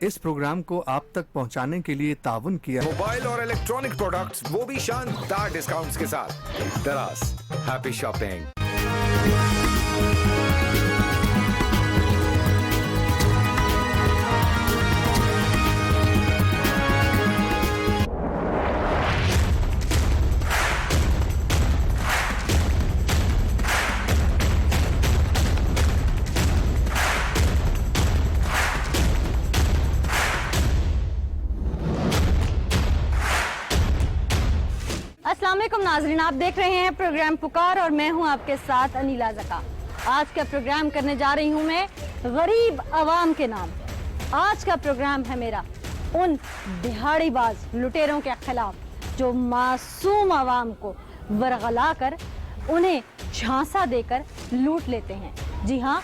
इस प्रोग्राम को आप तक पहुंचाने के लिए ताउन किया मोबाइल और इलेक्ट्रॉनिक प्रोडक्ट्स, वो भी शानदार डिस्काउंट्स के साथ। दराज, हैप्पी शॉपिंग। अस्सलाम वालेकुम नाज़रीन, आप देख रहे हैं प्रोग्राम पुकार और मैं हूं आपके साथ अनीला ज़का। आज का प्रोग्राम करने जा रही हूं मैं गरीब आवाम के नाम। आज का प्रोग्राम है मेरा उन दिहाड़ीबाज लुटेरों के खिलाफ जो मासूम आवाम को वरगला कर उन्हें झांसा देकर लूट लेते हैं। जी हाँ,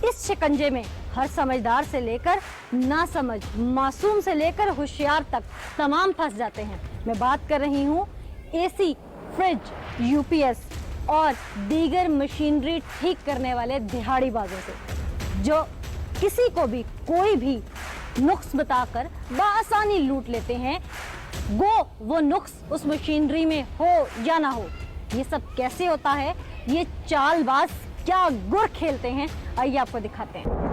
इस शिकंजे में हर समझदार से लेकर नासमझ, मासूम से लेकर होशियार तक तमाम फंस जाते हैं। मैं बात कर रही हूँ एसी, फ्रिज, यूपीएस और दीगर मशीनरी ठीक करने वाले दिहाड़ीबाजों से, जो किसी को भी कोई भी नुक्स बताकर बआसानी लूट लेते हैं, वो नुक्स उस मशीनरी में हो या ना हो। ये सब कैसे होता है, ये चालबाज क्या गुर खेलते हैं, आइए आपको दिखाते हैं।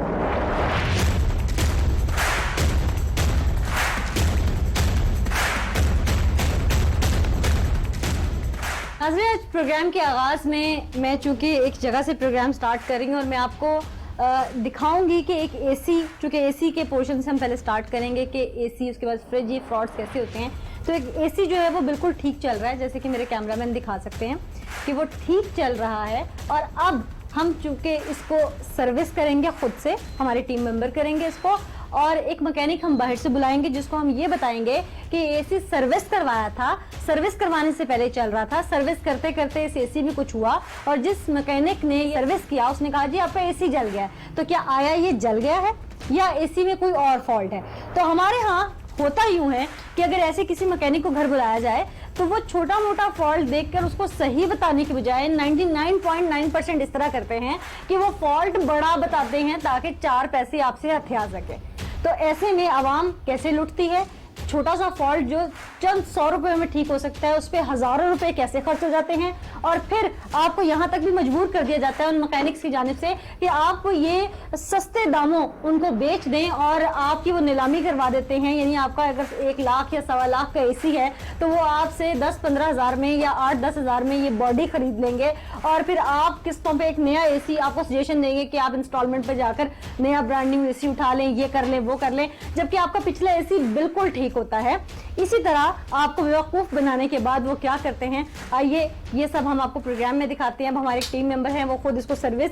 नाज़रीन, प्रोग्राम के आगाज़ में मैं चूँकि एक जगह से प्रोग्राम स्टार्ट कर रही हूँ और मैं आपको दिखाऊंगी कि एक एसी, चूँकि एसी के पोर्शन से हम पहले स्टार्ट करेंगे कि एसी, उसके बाद फ्रिज, ये फ्रॉड्स कैसे होते हैं। तो एक एसी जो है वो बिल्कुल ठीक चल रहा है, जैसे कि मेरे कैमरामैन दिखा सकते हैं कि वो ठीक चल रहा है। और अब हम चूँकि इसको सर्विस करेंगे खुद से, हमारे टीम मेंबर करेंगे इसको, और एक मैकेनिक हम बाहर से बुलाएंगे जिसको हम ये बताएंगे कि एसी सर्विस करवाया था, सर्विस करवाने से पहले चल रहा था, सर्विस करते करते इस एसी में कुछ हुआ और जिस मैकेनिक ने सर्विस किया उसने कहा जी आपका एसी जल गया है। तो क्या आया ये जल गया है या एसी में कोई और फॉल्ट है? तो हमारे यहाँ होता यूं है कि अगर ऐसे किसी मैकेनिक को घर बुलाया जाए तो वो छोटा मोटा फॉल्ट देखकर उसको सही बताने के बजाय 99.9% इस तरह करते हैं कि वो फॉल्ट बड़ा बताते हैं ताकि 4 पैसे आपसे हथिया सके। तो ऐसे में आवाम कैसे लुटती है? छोटा सा फॉल्ट जो चंद 100 रुपए में ठीक हो सकता है, उस पर हजारों रुपए कैसे खर्च हो जाते हैं। और फिर आपको यहाँ तक भी मजबूर कर दिया जाता है उन मैकेनिक्स की जानिब से कि आप ये सस्ते दामों उनको बेच दें और आपकी वो नीलामी करवा देते हैं। यानी आपका अगर 1 लाख या 1.25 लाख का एसी है तो वो आपसे 10-15 हज़ार में या 8-10 हज़ार में ये बॉडी खरीद लेंगे और फिर आप किस्तों पे एक नया एसी आपको सजेशन देंगे कि आप इंस्टॉलमेंट पे जाकर नया ब्रांड न्यू एसी उठा लें, ये कर लें, वो कर लें, जबकि आपका पिछला एसी बिल्कुल ठीक होता है। इसी तरह आपको बेवकूफ बनाने के बाद वो क्या करते हैं, आइए ये सब हम आपको प्रोग्राम में दिखाते हैं। अब हमारे टीम मेंबर हैं, वो खुद इसको सर्विस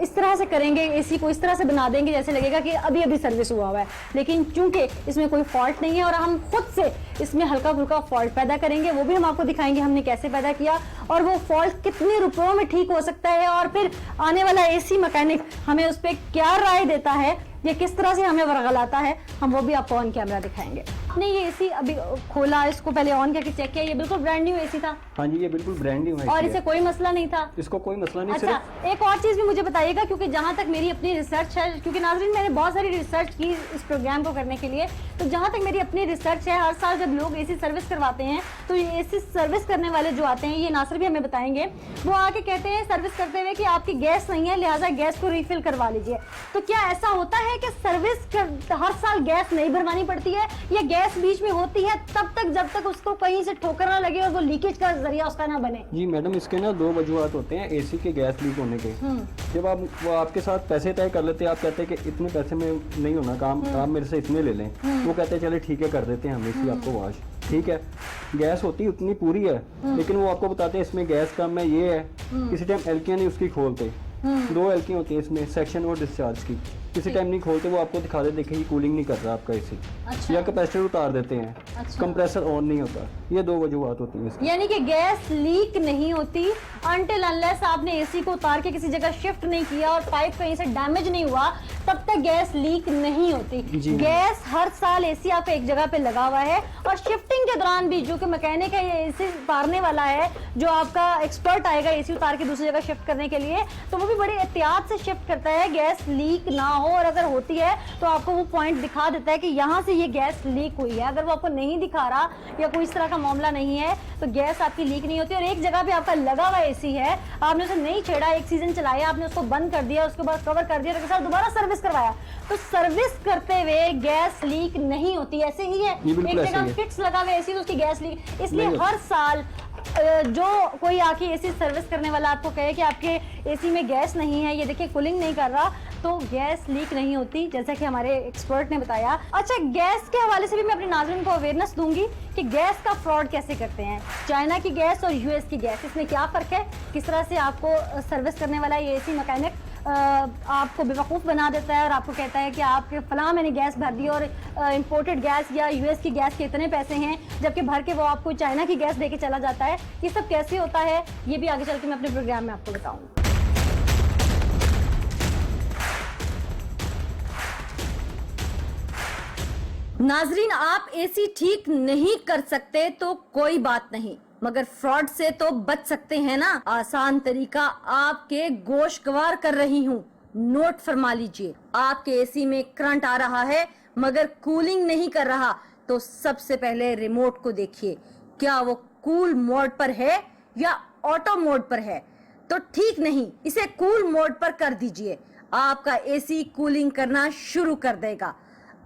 इस तरह से करेंगे, एसी को इस तरह से बना देंगे जैसे लगेगा कि अभी अभी सर्विस हुआ है, लेकिन चूंकि इसमें कोई फॉल्ट नहीं है और हम खुद से इसमें हल्का फुल्का फॉल्ट पैदा करेंगे, वो भी हम आपको दिखाएंगे हमने कैसे पैदा किया और वो फॉल्ट कितने रुपयों में ठीक हो सकता है और फिर आने वाला एसी मैकेनिक हमें उस पर क्या राय देता है, ये किस तरह से हमें वरगलाता है, हम वो भी आपको ऑन कैमरा दिखाएंगे। आपने ये एसी अभी खोला, इसको पहले ऑन करके चेक किया, ये बिल्कुल ब्रांड न्यू एसी था? हाँ जी, ये बिल्कुल ब्रांड न्यू है और इसे कोई मसला नहीं था? इसको कोई मसला नहीं। अच्छा, एक और चीज भी मुझे बताइएगा, क्योंकि जहां तक मेरी अपनी रिसर्च है, क्योंकि नाज़रीन मैंने बहुत सारी रिसर्च की इस प्रोग्राम को करने के लिए, तो जहां तक मेरी अपनी रिसर्च है, हर साल जब लोग एसी सर्विस करवाते हैं तो ये एसी सर्विस करने वाले जो आते हैं, ये नासिर भी हमें बताएंगे, वो आके कहते हैं सर्विस करते हुए कि आपकी गैस नहीं है, लिहाजा गैस को रिफिल करवा लीजिए। तो क्या ऐसा होता है कि सर्विस हर साल गैस नहीं भरवानी पड़ती है या गैस बीच में होती है तब तक जब तक उसको कहीं से ठोकर ना लगे और वो लीकेज का जरिया उसका ना बने? जी मैडम, इसके ना 2 वजूहत होते हैं एसी के गैस लीक होने के। जब वो आपके साथ पैसे तय कर लेते हैं, आप कहते हैं कि इतने पैसे में नहीं होना काम, आप मेरे से इतने ले लें, वो कहते हैं चले ठीक है कर देते हैं हम एसी आपको वॉश, ठीक है। गैस होती उतनी पूरी है लेकिन वो आपको बताते हैं इसमें गैस कम है, ये है। किसी टाइम एलकियां नहीं उसकी खोलते, 2 एलकी होती है इसमें, सेक्शन और डिस्चार्ज की। किसी टाइम नहीं खोलते, वो आपको दिखा दे, देखिए कूलिंग नहीं कर रहा आपका एसी। अच्छा। या कैपेसिटर उतार देते हैं। अच्छा। कंप्रेसर ऑन नहीं होता। ये 2 वजूहत होती हैं इसकी। यानी कि गैस लीक नहीं होती अनटिल अनलेस आपने एसी को उतार के किसी जगह शिफ्ट नहीं किया और पाइप कहीं से डैमेज नहीं हुआ, तब तक गैस लीक नहीं होती। जी। गैस हर साल एसी आपका एक जगह पे लगा हुआ है और शिफ्टिंग के दौरान भी जो कि मैकेनिक है ये एसी उतारने वाला है, जो आपका एक्सपर्ट आएगा एसी उतार के दूसरी जगह शिफ्ट करने के लिए, तो वो भी बड़ी एहतियात से शिफ्ट करता है गैस लीक ना हो, और अगर होती है तो आपको वो पॉइंट दिखा देता है कि यहाँ से ये गैस लीक हुई है। अगर वो आपको नहीं दिखा रहा या कोई इस तरह का मामला नहीं है तो गैस आपकी लीक नहीं होती। और एक जगह पे आपका लगा हुआ एसी है, आपने उसे नहीं छेड़ा, एक सीजन चलाया, आपने उसको बंद कर दिया, उसके बाद कवर कर दिया, तो दोबारा सर्विस करवाया, तो सर्विस करते हुए गैस लीक नहीं होती। ऐसे ही है, ये बिल्कुल एक ऐसे ही जगह है। फिक्स लगा हुआ एसी तो उसकी गैस लीक, इसलिए नहीं हर साल जो कोई आके एसी सर्विस करने वाला आपको कहे कि आपके एसी में गैस नहीं है, ये देखिए कूलिंग नहीं कर रहा, तो गैस लीक नहीं होती, जैसा कि हमारे एक्सपर्ट ने बताया। अच्छा, गैस के हवाले से भी मैं अपने नाज़रीन को अवेयरनेस दूंगी कि गैस का फ्रॉड कैसे करते हैं। चाइना की गैस और यूएस की गैस, इसमें क्या फ़र्क है, किस तरह से आपको सर्विस करने वाला ये एसी मैकेनिक आपको बेवकूफ़ बना देता है और आपको कहता है कि आपके फलां मैंने गैस भर दी और इंपोर्टेड गैस या यूएस की गैस के इतने पैसे हैं, जबकि भर के वो आपको चाइना की गैस देके चला जाता है। ये सब कैसे होता है ये भी आगे चल के मैं अपने प्रोग्राम में आपको बताऊंगी। नाजरीन, आप एसी ठीक नहीं कर सकते तो कोई बात नहीं, मगर फ्रॉड से तो बच सकते हैं ना। आसान तरीका आपके गोशगवार कर रही हूँ, नोट फरमा लीजिए। आपके एसी में करंट आ रहा है मगर कूलिंग नहीं कर रहा, तो सबसे पहले रिमोट को देखिए, क्या वो कूल मोड पर है या ऑटो मोड पर है। तो ठीक नहीं, इसे कूल मोड पर कर दीजिए, आपका एसी कूलिंग करना शुरू कर देगा।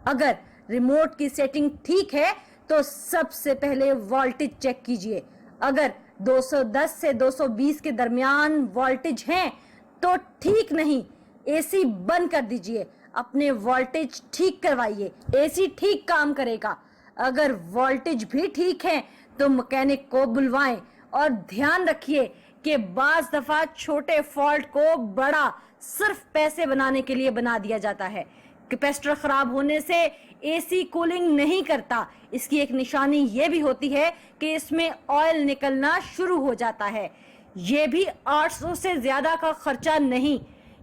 अगर रिमोट की सेटिंग ठीक है तो सबसे पहले वोल्टेज चेक कीजिए। अगर 210 से 220 के दरमियान वोल्टेज हैं तो ठीक नहीं, एसी बंद कर दीजिए, अपने वोल्टेज ठीक करवाइए, एसी ठीक काम करेगा। अगर वोल्टेज भी ठीक है तो मैकेनिक को बुलवाएं और ध्यान रखिए कि बाज दफा छोटे फॉल्ट को बड़ा सिर्फ पैसे बनाने के लिए बना दिया जाता है। कैपेसिटर खराब होने से एसी कूलिंग नहीं करता, इसकी एक निशानी ये भी होती है कि इसमें ऑयल निकलना शुरू हो जाता है। ये भी 800 से ज्यादा का खर्चा नहीं।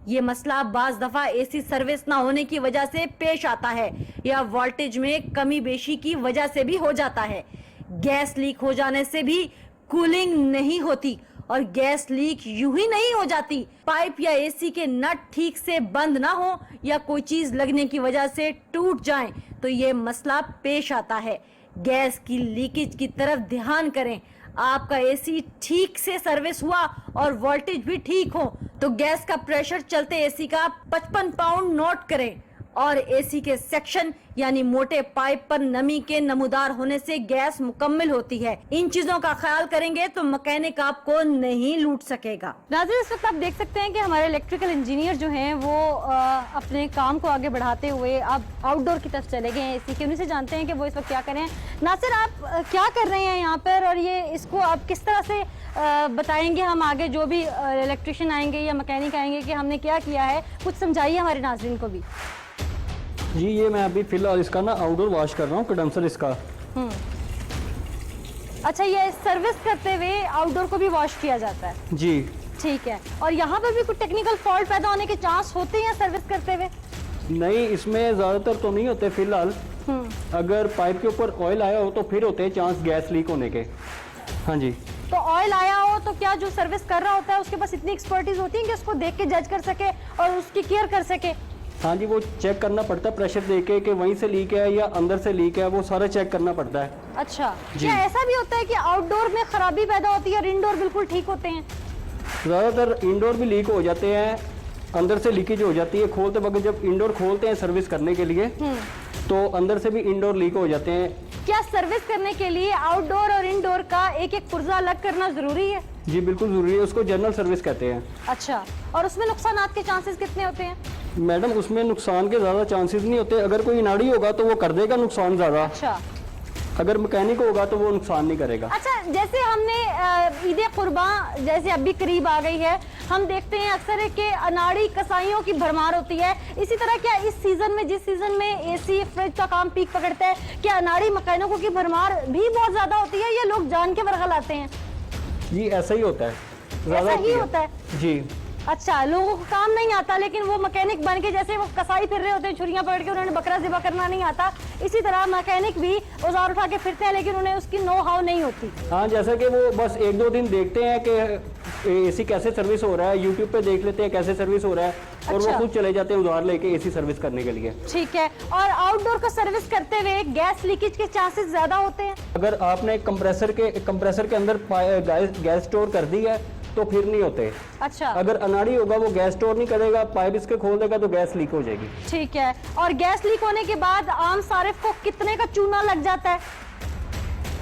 ये मसला बाज दफा एसी सर्विस ना होने की वजह से पेश आता है या वोल्टेज में कमी बेशी की वजह से भी हो जाता है। गैस लीक हो जाने से भी कूलिंग नहीं होती, और गैस लीक यूं ही नहीं हो जाती। पाइप या एसी के नट ठीक से बंद ना हो या कोई चीज लगने की वजह से टूट जाए तो ये मसला पेश आता है। गैस की लीकेज की तरफ ध्यान करें। आपका एसी ठीक से सर्विस हुआ और वोल्टेज भी ठीक हो तो गैस का प्रेशर चलते एसी का 55 पाउंड नोट करें, और एसी के सेक्शन यानी मोटे पाइप पर नमी के नमूदार होने से गैस मुकम्मल होती है। इन चीजों का ख्याल करेंगे तो मैकेनिक आपको नहीं लूट सकेगा। नाज़रीन, इस वक्त आप देख सकते हैं कि हमारे इलेक्ट्रिकल इंजीनियर जो हैं वो अपने काम को आगे बढ़ाते हुए अब आउटडोर की तरफ चले गए हैं एसी के। उन्हीं से जानते हैं कि वो इस वक्त क्या करें। नासिर, आप क्या कर रहे हैं यहाँ पर, और ये इसको आप किस तरह से बताएंगे हम आगे जो भी इलेक्ट्रिशियन आएंगे या मैकेनिक आएंगे कि हमने क्या किया है, कुछ समझाइए हमारे नाज़रीन को भी। जी, ये मैं अभी फिलहाल इसका ना आउटडोर वॉश कर रहा हूँ, कंडेंसर इसका। अच्छा, ये सर्विस करते हुए आउटडोर को भी वॉश किया जाता है? जी ठीक है। और यहाँ पर भी कुछ टेक्निकल फॉल्ट पैदा होने के चांस होते हैं सर्विस करते हुए? नहीं, इसमें ज्यादातर तो नहीं होते फिलहाल। अगर पाइप के ऊपर ऑयल आया हो तो फिर होते हैं चांस गैस लीक होने के। हाँ जी। तो ऑयल आया हो तो क्या जो सर्विस कर रहा होता है उसके पास इतनी एक्सपर्टीज होती है कि उसको देख के जज कर सके और उसकी केयर कर सके? हाँ जी, वो चेक करना पड़ता है प्रेशर देके कि वहीं से लीक है या अंदर से लीक है, वो सारा चेक करना पड़ता है। अच्छा, क्या ऐसा भी होता है कि आउटडोर में खराबी पैदा होती है और इंडोर बिल्कुल ठीक होते हैं? ज़्यादातर इंडोर भी लीक हो जाते हैं, अंदर से लीकेज हो जाती है। खोलते वक्त जब इंडोर खोलते हैं सर्विस करने के लिए तो अंदर से भी इंडोर लीक हो जाते हैं। क्या सर्विस करने के लिए आउटडोर और इंडोर का एक एक पुर्जा अलग करना जरूरी है? जी बिल्कुल जरूरी है, उसको जनरल सर्विस कहते हैं। अच्छा, और उसमें नुकसानात के चांसेस कितने होते हैं? मैडम, उसमें नुकसान के ज़्यादा चांसेस नहीं होते। अगर कोई नाड़ी होगा तो वो कर देगा नुकसान ज़्यादा। अच्छा, अगर मैकेनिक होगा तो वो नुकसान नहीं करेगा। अच्छा, जैसे हमने ईद कुर्बान जैसे अभी करीब आ गई है, हम देखते हैं अक्सर है कि अनाड़ी कसाईयों की भरमार होती है। इसी तरह क्या इस सीजन में, जिस सीजन में एसी फ्रिज का काम पीक पकड़ता है, क्या अनाड़ी मैकेनिकों की भरमार भी बहुत ज्यादा होती है या लोग जान के बरगल आते हैं? जी ऐसा ही होता है, ऐसा ही होता है। जी। अच्छा, लोगों को काम नहीं आता, लेकिन वो मैकेनिक बन के जैसे वो कसाई फिर रहे होते हैं छुरियां पकड़ के, उन्होंने बकरा ज़िबा करना नहीं आता, इसी तरह मैकेनिक भी औजार उठा के फिरते हैं, लेकिन उन्हें उसकी नो हाउ नहीं होती। हाँ, जैसा कि वो बस 1-2 दिन देखते हैं कि एसी कैसे सर्विस हो रहा है, यूट्यूब पे देख लेते हैं कैसे सर्विस हो रहा है, और अच्छा। वो खुद चले जाते हैं उधार लेके एसी सर्विस करने के लिए। ठीक है, और आउटडोर का सर्विस करते हुए गैस लीकेज के चांसेस ज्यादा होते हैं? अगर आपने कंप्रेसर के अंदर गैस स्टोर कर दी है तो फिर नहीं होते। अच्छा, अगर अनाड़ी होगा वो गैस स्टोर नहीं करेगा, पाइप इसके खोल देगा तो गैस लीक हो जाएगी। ठीक है, और गैस लीक होने के बाद आम सारिफ को कितने का चूना लग जाता है?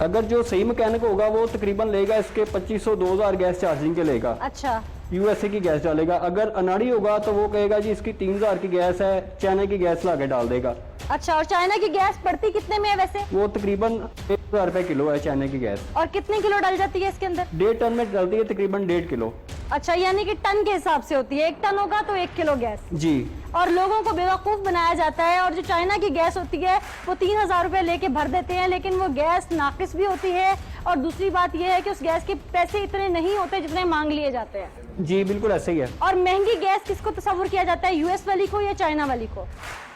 अगर जो सही मैकेनिक होगा वो तकरीबन लेगा इसके 2500-2000 गैस चार्जिंग के लेगा। अच्छा, यूएसए की गैस डालेगा। अगर अनाड़ी होगा तो वो कहेगा जी इसकी 3000 की गैस है, चाइना की गैस ला के डाल देगा। अच्छा, और चाइना की गैस पड़ती कितने में है वैसे? वो तकरीबन 1000 रुपए किलो है चाइना की गैस। और कितने किलो डल जाती है इसके अंदर? 1.5 टन में डलती है तकरीबन 1.5 किलो। अच्छा, यानी कि टन के हिसाब से होती है, 1 टन होगा तो 1 किलो गैस। जी। और लोगों को बेवकूफ बनाया जाता है, और जो चाइना की गैस होती है वो 3000 रुपए लेके भर देते हैं, लेकिन वो गैस नाकिस भी होती है, और दूसरी बात यह है कि उस गैस के पैसे इतने नहीं होते जितने मांग लिए जाते हैं। जी बिल्कुल ऐसे ही है। और महंगी गैस किसको तस्वुर किया जाता है, यूएस वाली को या चाइना वाली को?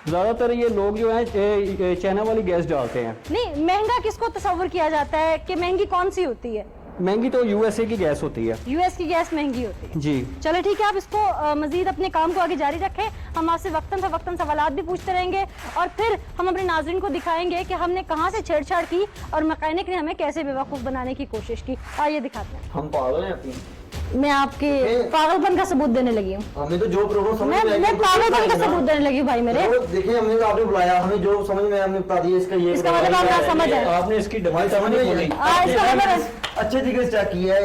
ज्यादातर ये लोग जो है चाइना वाली गैस डालते हैं। नहीं, महंगा किसको तस्वुर किया जाता है कि महंगी कौन सी होती है? महंगी तो यूएसए की गैस होती है। यूएस की गैस महंगी होती है। जी। चलो ठीक है, आप इसको मजीद अपने काम को आगे जारी रखें, हम आपसे वक्तन सवालात भी पूछते रहेंगे, और फिर हम अपने नाज़रीन को दिखाएंगे कि हमने कहाँ से छेड़छाड़ की और मैकेनिक ने हमें कैसे बेवकूफ़ बनाने की कोशिश की। आइए दिखाते हैं। हम पागल हैं अपनी। मैं आपके पागलपन का सबूत देने लगी हूँ। हमें तो जो प्रॉब्लम समझ में मैं पागलपन का सबूत देने लगी हूँ भाई मेरे। देखिए, हमने तो आपने बुलाया, हमें जो समझ में हमने बता दिया। इसका ये इसका मतलब आपका समझ है? आपने इसकी डिमांड समझ नहीं बोली। इसका मतलब अच्छे तरीके से चेक किया है।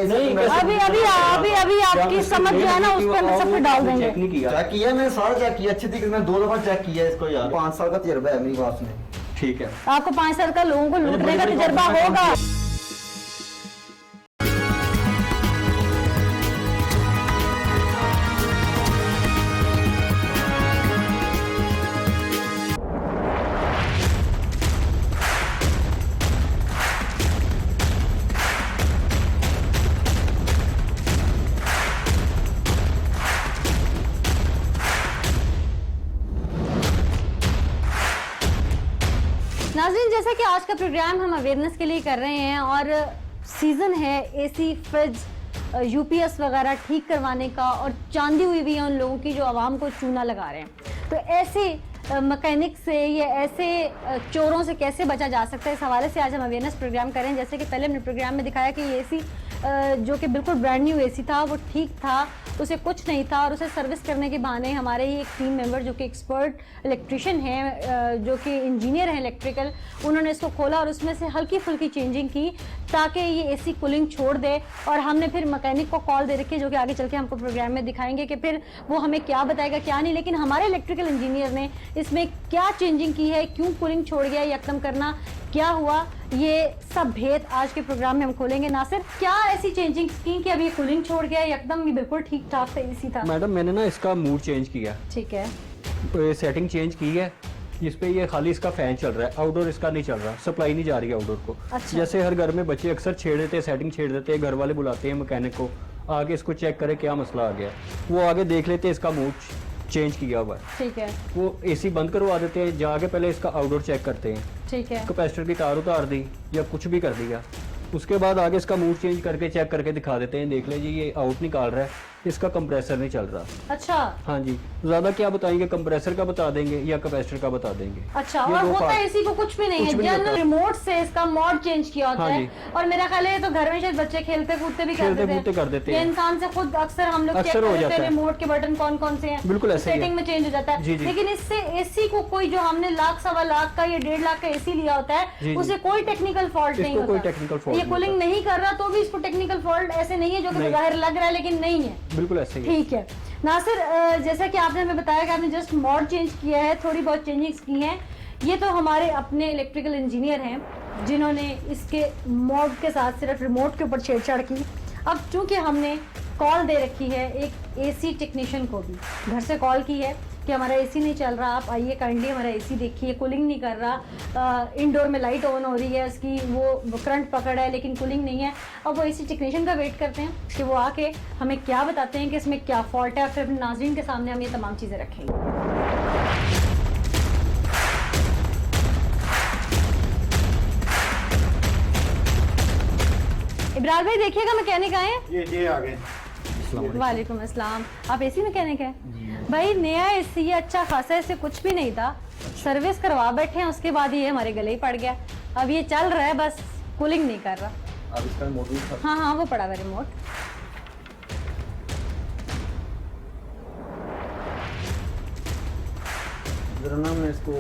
अभी आपकी समझ जो है ना उस पर सब पे डाल देंगे। चेक नहीं किया। चेक किया मैंने, सारा चेक किया अच्छे तरीके से। मैं 2 दफा चेक किया इसको यार। 5 साल का तजर्बा है मेरी बात में। ठीक है। आपको 5 साल का लोगों को लूटने का तजर्बा होगा। नाज़रीन, जैसा कि आज का प्रोग्राम हम अवेयरनेस के लिए कर रहे हैं, और सीज़न है एसी, फ्रिज, यूपीएस वगैरह ठीक करवाने का, और चांदी हुई भी है उन लोगों की जो आवाम को चूना लगा रहे हैं। तो ऐसे मैकेनिक से या ऐसे चोरों से कैसे बचा जा सकता है, इस हवाले से आज हम अवेयरनेस प्रोग्राम करें। जैसे कि पहले हमने प्रोग्राम में दिखाया कि ये एसी जो कि बिल्कुल ब्रांड न्यू एसी था, वो ठीक था, उसे कुछ नहीं था, और उसे सर्विस करने के बहाने हमारे ही एक टीम मेंबर जो कि एक्सपर्ट इलेक्ट्रिशियन हैं, जो कि इंजीनियर हैं इलेक्ट्रिकल, उन्होंने इसको खोला और उसमें से हल्की फुल्की चेंजिंग की ताकि ये एसी कूलिंग छोड़ दे। और हमने फिर मैकेनिक को कॉल दे रखी है, जो कि आगे चल के हमको प्रोग्राम में दिखाएंगे कि फिर वो हमें क्या बताएगा क्या नहीं। लेकिन हमारे इलेक्ट्रिकल इंजीनियर ने इसमें क्या चेंजिंग की है, क्यों कूलिंग छोड़ गया, यकदम करना क्या हुआ, ये सब भेद आज के प्रोग्राम में हम खोलेंगे। नासिर, क्या ऐसी चेंजिंग की कि अब ये कूलिंग छोड़ गया, एकदम ये बिल्कुल ठीक ठाक था, इसी था? मैडम, मैंने ना इसका मूड चेंज किया। ठीक है। सेटिंग चेंज की है, जिस पे ये खाली इसका फैन चल रहा है, आउटडोर इसका नहीं चल रहा, सप्लाई नहीं जा रही है आउटडोर को। अच्छा। जैसे हर घर में बच्चे अक्सर छेड़ देते हैं, सेटिंग छेड़ देते हैं, घर वाले बुलाते हैं मैकेनिक को, आगे इसको चेक करे क्या मसला आ गया, वो आगे देख लेते हैं इसका मूड चेंज किया हुआ है। ठीक है। वो एसी बंद करवा देते हैं, जाके पहले इसका आउटडोर चेक करते हैं, ठीक है। कैपेसिटर की तार उतार दी या कुछ भी कर दिया, उसके बाद आगे इसका मूड चेंज करके चेक करके दिखा देते हैं, देख ले जी ये आउट निकाल रहा है, इसका कंप्रेसर नहीं चल रहा। अच्छा। हाँ जी, ज्यादा क्या बताएंगे, कंप्रेसर का बता देंगे या कैपेसिटर का बता देंगे। अच्छा, ये और दो होता part- है इसी को कुछ भी नहीं कुछ है, भी नहीं जनरल होता। रिमोट से इसका मोड चेंज किया होता हाँ है। जी। और मेरा ख्याल है ये तो घर में शायद बच्चे खेलते कूदते भी खेलते करते कूदते कर देते ये हैं। इंसान से खुद अक्सर हम लोग चेक अक्सर हो करते जाता हैं है। रिमोट के बटन कौन कौन से हैं, बिल्कुल ऐसे ही है। सेटिंग में चेंज हो जाता जी, है। जी। लेकिन इससे एसी को कोई जो हमने लाख सवा लाख का या 1.5 लाख का एसी लिया होता है, जी, जी। उसे कोई टेक्निकल फॉल्ट नहीं इसको कोई होता। technical fault ये नहीं कूलिंग नहीं कर रहा तो भी इसको टेक्निकल फॉल्ट ऐसे नहीं है, जो कि नहीं। बाहर लग रहा है लेकिन नहीं है। बिल्कुल ऐसे ही है। ठीक है नासिर, जैसा कि आपने हमें बताया कि आपने जस्ट मॉड चेंज किया है, थोड़ी बहुत चेंजिंग्स की हैं, ये तो हमारे अपने इलेक्ट्रिकल इंजीनियर हैं जिन्होंने इसके मॉड के साथ सिर्फ रिमोट के ऊपर छेड़छाड़ की। अब चूंकि हमने कॉल दे रखी है एक एसी टेक्नीशियन को भी घर से कॉल की है कि हमारा एसी नहीं चल रहा, आप आइए काइंडली हमारा एसी देखिए, कूलिंग नहीं कर रहा, इंडोर में लाइट ऑन हो रही है उसकी, वो करंट पकड़ है लेकिन कूलिंग नहीं है। अब वो एसी टेक्नीशियन का वेट करते हैं कि वो आके हमें क्या बताते हैं कि इसमें क्या फॉल्ट है, फिर अपने नाज़रीन के सामने हम ये तमाम चीज़ें रखेंगे। इब्रार भाई देखिएगा मैकेनिक आए हैं। ये आ गए। वालेकुम अस्सलाम। आप एसी मैकेनिक हैं? भाई नया एसी है, अच्छा खासा, इससे कुछ भी नहीं था, सर्विस करवा बैठे हैं, उसके बाद ये हमारे गले ही पड़ गया। अब ये चल रहा है बस कूलिंग नहीं कर रहा। अब इसका रिमोट भी था। हाँ हाँ वो पड़ा हुआ रिमोट। जरा ना मैं इसको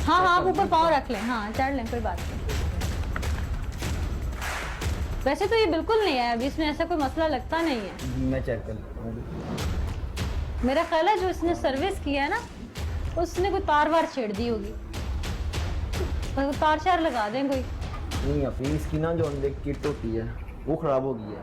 हाँ हाँ आप ऊपर पाँव रख लें, हाँ चढ़ लें, कोई बात नहीं। वैसे तो ये बिल्कुल नहीं है, अभी इसमें ऐसा कोई मसला लगता नहीं है। मैं चेक कर लेता हूँ। मेरा ख्याल है जो इसने सर्विस किया है ना, उसने कोई तार वार छेड़ दी होगी, तो तार शार लगा दें कोई। नहीं अपनी इसकी ना जो अंदर किट होती है वो खराब हो गई है।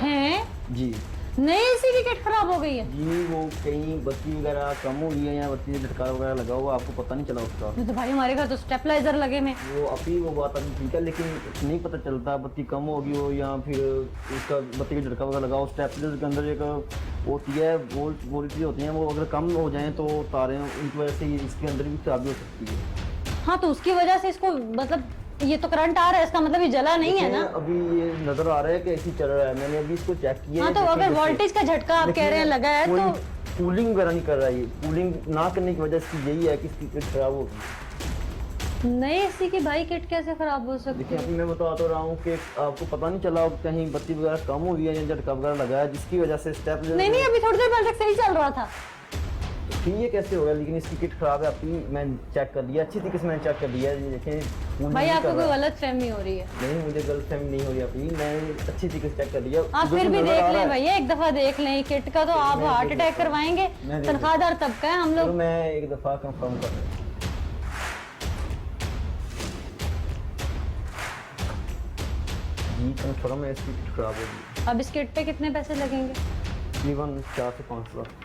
हैं? जी नई एसी की किट खराब हो गई है? जी वो कहीं बत्ती वगैरह कम हो गई है या बत्ती झटका वगैरह लगा हुआ, आपको पता नहीं चला उसका। नहीं तो भाई हमारे घर तो स्टेबलाइजर लगे में। वो अभी वो बात अभी ठीक है, लेकिन नहीं पता चलता बत्ती कम होगी हो या फिर उसका बत्ती का झटका वगैरह लगा हो। स्टेबलाइजर के अंदर एक होती है वोल्टेज होती है, वो अगर कम हो जाए तो तारें उनकी वजह से इसके अंदर भी खराबी हो सकती है। हाँ तो उसकी वजह से इसको मतलब ये तो करंट आ रहा है, इसका मतलब ये जला नहीं है ना। अभी ये नजर आ रहा है कि ऐसी चल रहा है, मैंने अभी इसको चेक किया। हाँ तो अगर वोल्टेज का झटका आप कह रहे हैं लगा है तो कूलिंग वगैरह नहीं कर रहा है। कूलिंग ना करने की वजह से यही है कि इसकी किट खराब होगी। नई एसी की भाई किट कैसे खराब हो सकती देखिए है? अभी मैं बता तो रहा हूँ कि आपको पता नहीं चला कहीं बत्ती वगैरह कम हुई है या झटका वगैरह लगा है जिसकी वजह से स्टेप नहीं नहीं अभी थोड़ी देर पहले तक सही चल रहा था। ठीक है कैसे होगा, लेकिन इसकी किट खराब है। अभी मैंने चेक कर लिया, अच्छी तरीके से मैंने चेक कर लिया। ये देखें भाई आपको कोई गलत फहमी हो रही है। नहीं, मुझे गलत फहमी नहीं हो रही। अभी मैंने अच्छी तरीके से चेक कर लिया। आप जो फिर भी नजर देख आ रहा लें है- भैया, एक दफा देख लें किट का, तो आप हार्ट अटैक करवाएंगे। मैं देख तनख्वाहदार तबका है हम चलो लोग। मैं एक दफा कंफर्म कर रहा हूँ। जी कंफर्म है, इसकी किट खराब होगी। अब इस किट पे कितने पैसे लगेंगे? तकरीबन 4 से 5 लाख।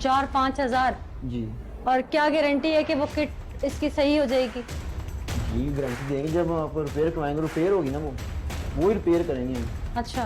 4-5 हजार। जी और क्या गारंटी है कि वो किट इसकी सही हो जाएगी? जी गारंटी देंगे, जब आप रिपेयर करवाएंगे रिपेयर होगी ना वो ही रिपेयर करेंगे हम। अच्छा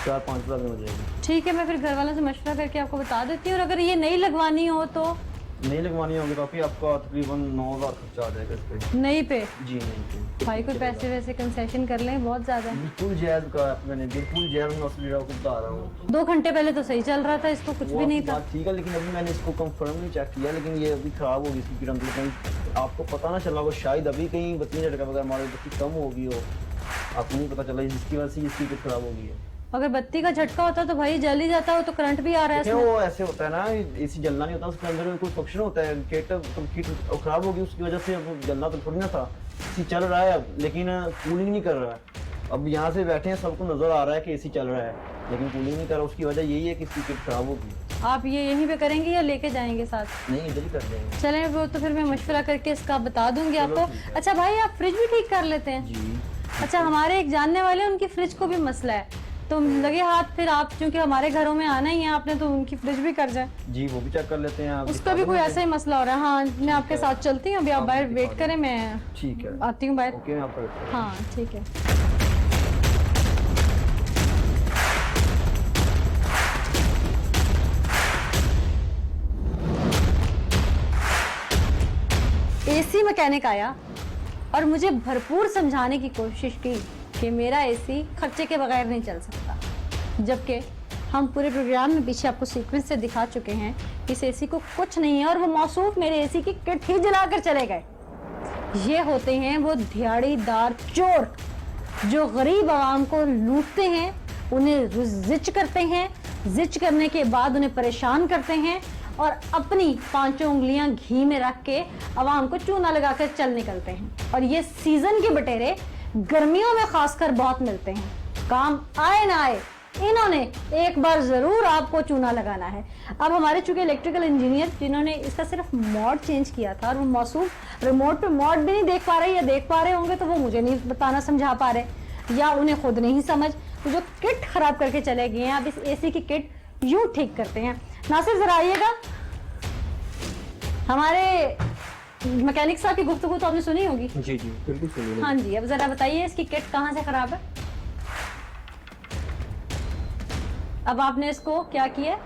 4-5 लाख में हो जाएगी। ठीक है, मैं फिर घर वालों से मशवरा करके आपको बता देती हूँ। और अगर ये नहीं लगवानी हो तो? नहीं लगवानी होगी तो फिर आपका तकरीबन 9 लाख खर्चा आ जाएगा इस पे। नहीं पे? जी नहीं पे। भाई कोई पैसे वैसे कंसेशन कर लें, बहुत ज़्यादा है। बिल्कुल जायज़ का मैंने बिल्कुल जायज़ में असली आपको बता रहा हूँ। 2 घंटे पहले तो सही चल रहा था, इसको कुछ भी नहीं था। बात ठीक है, लेकिन अभी मैंने इसको कंफर्म नहीं चेक किया, लेकिन ये अभी खराब होगी इसकी किरण। कहीं आपको पता ना चला वो शायद अभी कहीं बत्ती झटका वगैरह हमारी बत्ती कम होगी हो, आपको नहीं पता चला जिसकी वजह से इसकी किट खराब होगी है। अगर बत्ती का झटका होता तो भाई जल ही जाता, हो तो करंट भी आ रहा है देखिए इसमें। वो ऐसे होता है ना, एसी जलना नहीं होता, उसके अंदर कोई फंक्शन होता है। किट खराब होगी उसकी वजह से, अब जलना तो थोड़ी ना था। एसी चल रहा है अब, लेकिन कूलिंग नहीं कर रहा है। अब यहाँ से बैठे हैं, सबको नजर आ रहा है कि एसी चल रहा है, लेकिन कूलिंग नहीं कर रहा। उसकी वजह यही है कि इसकी किट खराब होगी। आप ये यहीं पे करेंगे या लेके जाएंगे साथ? नहीं इधर ही कर देंगे। चलें वो तो फिर मैं मशवरा करके इसका बता दूंगी चलो आपको। ठीक है। अच्छा भाई आप फ्रिज भी ठीक कर लेते हैं? जी अच्छा हमारे एक जानने वाले, उनकी फ्रिज को भी मसला है, तो लगे हाथ फिर आप क्योंकि हमारे घरों में आना ही है आपने, तो उनकी फ्रिज भी कर जाए। जी वो भी चेक कर लेते हैं। आप उसका भी कोई ऐसा ही मसला हो रहा है। हाँ मैं आपके साथ चलती हूँ, अभी आप बाहर वेट करें, मैं ठीक है, आती हूँ बाहर। ओके मैं आपको वेट कर रहा हूँ। हाँ ठीक है। एसी मैकेनिक आया और मुझे भरपूर समझाने की कोशिश की कि मेरा एसी खर्चे के बगैर नहीं चल सकता, जबकि हम पूरे प्रोग्राम में पीछे आपको सीक्वेंस से दिखा चुके हैं इस एसी को कुछ नहीं है और वो मौसूफ मेरे एसी की किट ही जलाकर चले गए। ये होते हैं वो दिहाड़ीदार चोर जो गरीब आवाम को लूटते हैं, उन्हें जिच करते हैं, जिच करने के बाद उन्हें परेशान करते हैं और अपनी 5 उंगलियां घी में रख के आवाम को चूना लगाकर चल निकलते हैं। और ये सीजन के बटेरे गर्मियों में खासकर बहुत मिलते हैं। काम आए ना आए, इन्होंने एक बार जरूर आपको चूना लगाना है। अब हमारे चूंकि इलेक्ट्रिकल इंजीनियर जिन्होंने इसका सिर्फ मॉड चेंज किया था और वो मौसूफ रिमोट पे मॉड भी नहीं देख पा रहे, या देख पा रहे होंगे तो वो मुझे नहीं बताना समझा पा रहे, या उन्हें खुद नहीं समझ, तो जो किट खराब करके चले गए हैं, अब इस एसी की किट यूं ठीक करते हैं। नासिर जरा आइएगा। हमारे मैकेनिक साहब की गुफ्तगू तो आपने सुनी होगी। जी जी बिल्कुल सुनिए। हाँ जी, अब जरा बताइए इसकी किट कहाँ से खराब है। अब आपने इसको क्या किया?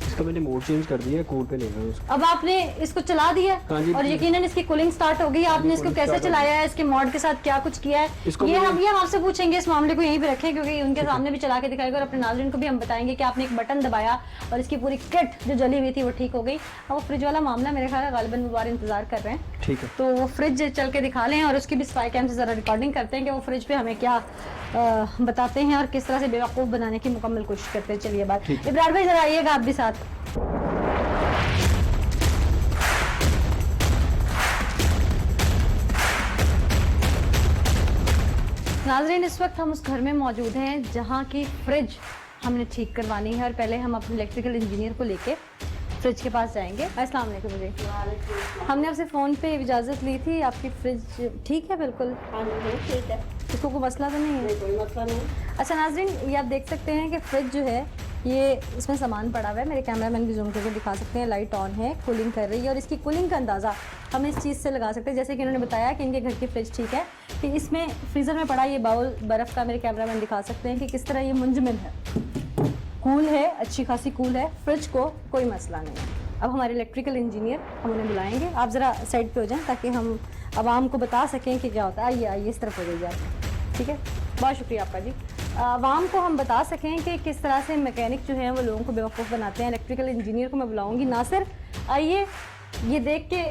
इसका मैंने मोड चेंज कर दिया है, कोड पे लेना है उसको। अब आपने इसको चला दिया हाँ जी। और यकीनन इसकी कूलिंग स्टार्ट हो गई। आपने इसको कूलिंग कैसे स्टार्ट हो चलाया है, इसके मॉड के साथ क्या कुछ किया है, इसको ये मैंने- हम आपसे पूछेंगे। इस मामले को यहीं पे रखें क्योंकि उनके सामने भी चला के दिखाएगा और अपने नाज़रीन को भी हम बताएंगे कि आपने एक बटन दबाया और इसकी पूरी किट जो जली हुई थी वो ठीक हो गई। अब वो फ्रिज वाला मामला मेरे ख्याल है गालिबन मुबारक इंतजार कर रहे हैं, ठीक है। तो वो फ्रिज चल के दिखा लें और उसकी भी स्पाई कैम से जरा रिकॉर्डिंग करते हैं कि वो फ्रिज पे हमें क्या बताते हैं और किस तरह से बेवकूफ़ बनाने की मुकम्मल कोशिश करते हैं। चलिए बात, इब्रार भाई जरा आइएगा आप भी साथ। नाज़रीन, इस वक्त हम उस घर में मौजूद हैं जहाँ की फ्रिज हमने ठीक करवानी है और पहले हम अपने इलेक्ट्रिकल इंजीनियर को लेके फ्रिज के पास जाएंगे। अस्सलाम वालेकुम जी। हमने आपसे फ़ोन पे इजाज़त ली थी, आपकी फ्रिज ठीक है? बिल्कुल हाँ जी ठीक है, इसको कोई मसला तो नहीं है? कोई मसला नहीं। अच्छा नाज़रीन, ये आप देख सकते हैं कि फ्रिज जो है ये इसमें सामान पड़ा हुआ है। मेरे कैमरामैन भी जूम करके दिखा सकते हैं। लाइट ऑन है, कूलिंग कर रही है और इसकी कूलिंग का अंदाज़ा हम इस चीज़ से लगा सकते हैं, जैसे कि उन्होंने बताया कि इनके घर की फ्रिज ठीक है, कि इसमें फ्रीज़र में पड़ा ये बाउल बर्फ़ का मेरे कैमरामैन दिखा सकते हैं कि किस तरह ये मुंजमद है, कूल है, अच्छी खासी कूल है, फ्रिज को कोई मसला नहीं है। अब हमारे इलेक्ट्रिकल इंजीनियर हम उन्हें बुलाएंगे। आप ज़रा साइड पे हो जाएं ताकि हम आवाम को बता सकें कि क्या होता है। आइए आइए, इस तरफ हो जाइए आप, ठीक है? बहुत शुक्रिया आपका जी। आवाम को हम बता सकें कि किस तरह से मैकेनिक जो हैं वो लोगों को बेवकूफ़ बनाते हैं। इलेक्ट्रिकल इंजीनियर को मैं बुलाऊंगी। नासिर आइए, ये देख के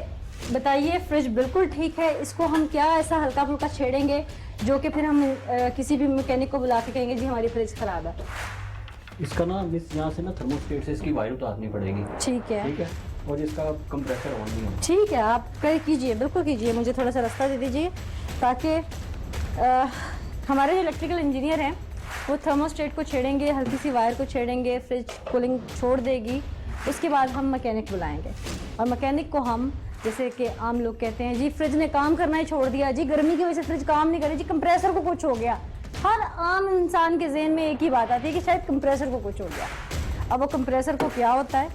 बताइए फ्रिज बिल्कुल ठीक है, इसको हम क्या ऐसा हल्का फुल्का छेड़ेंगे जो कि फिर हम किसी भी मैकेनिक को बुला के कहेंगे जी हमारी फ्रिज ख़राब है। इसका ना मिस यहाँ से ना थर्मोस्टेट से इसकी वायर उतारनी पड़ेगी। ठीक है, ठीक है, और इसका कंप्रेसर ऑन नहीं है। ठीक है, आप कर कीजिए, बिल्कुल कीजिए। मुझे थोड़ा सा रास्ता दे दीजिए ताकि हमारे जो इलेक्ट्रिकल इंजीनियर हैं वो थर्मोस्टेट को छेड़ेंगे, हल्की सी वायर को छेड़ेंगे, फ्रिज कूलिंग छोड़ देगी। उसके बाद हम मैकेनिक बुलाएंगे और मैकेनिक को हम, जैसे कि आम लोग कहते हैं जी फ्रिज ने काम करना ही छोड़ दिया, जी गर्मी की वजह से फ्रिज काम नहीं कर रही, जी कंप्रेसर को कुछ हो गया। हर आम इंसान के ज़हन में एक ही बात आती है कि शायद कंप्रेसर को कुछ हो गया। अब वो कंप्रेसर को क्या होता है,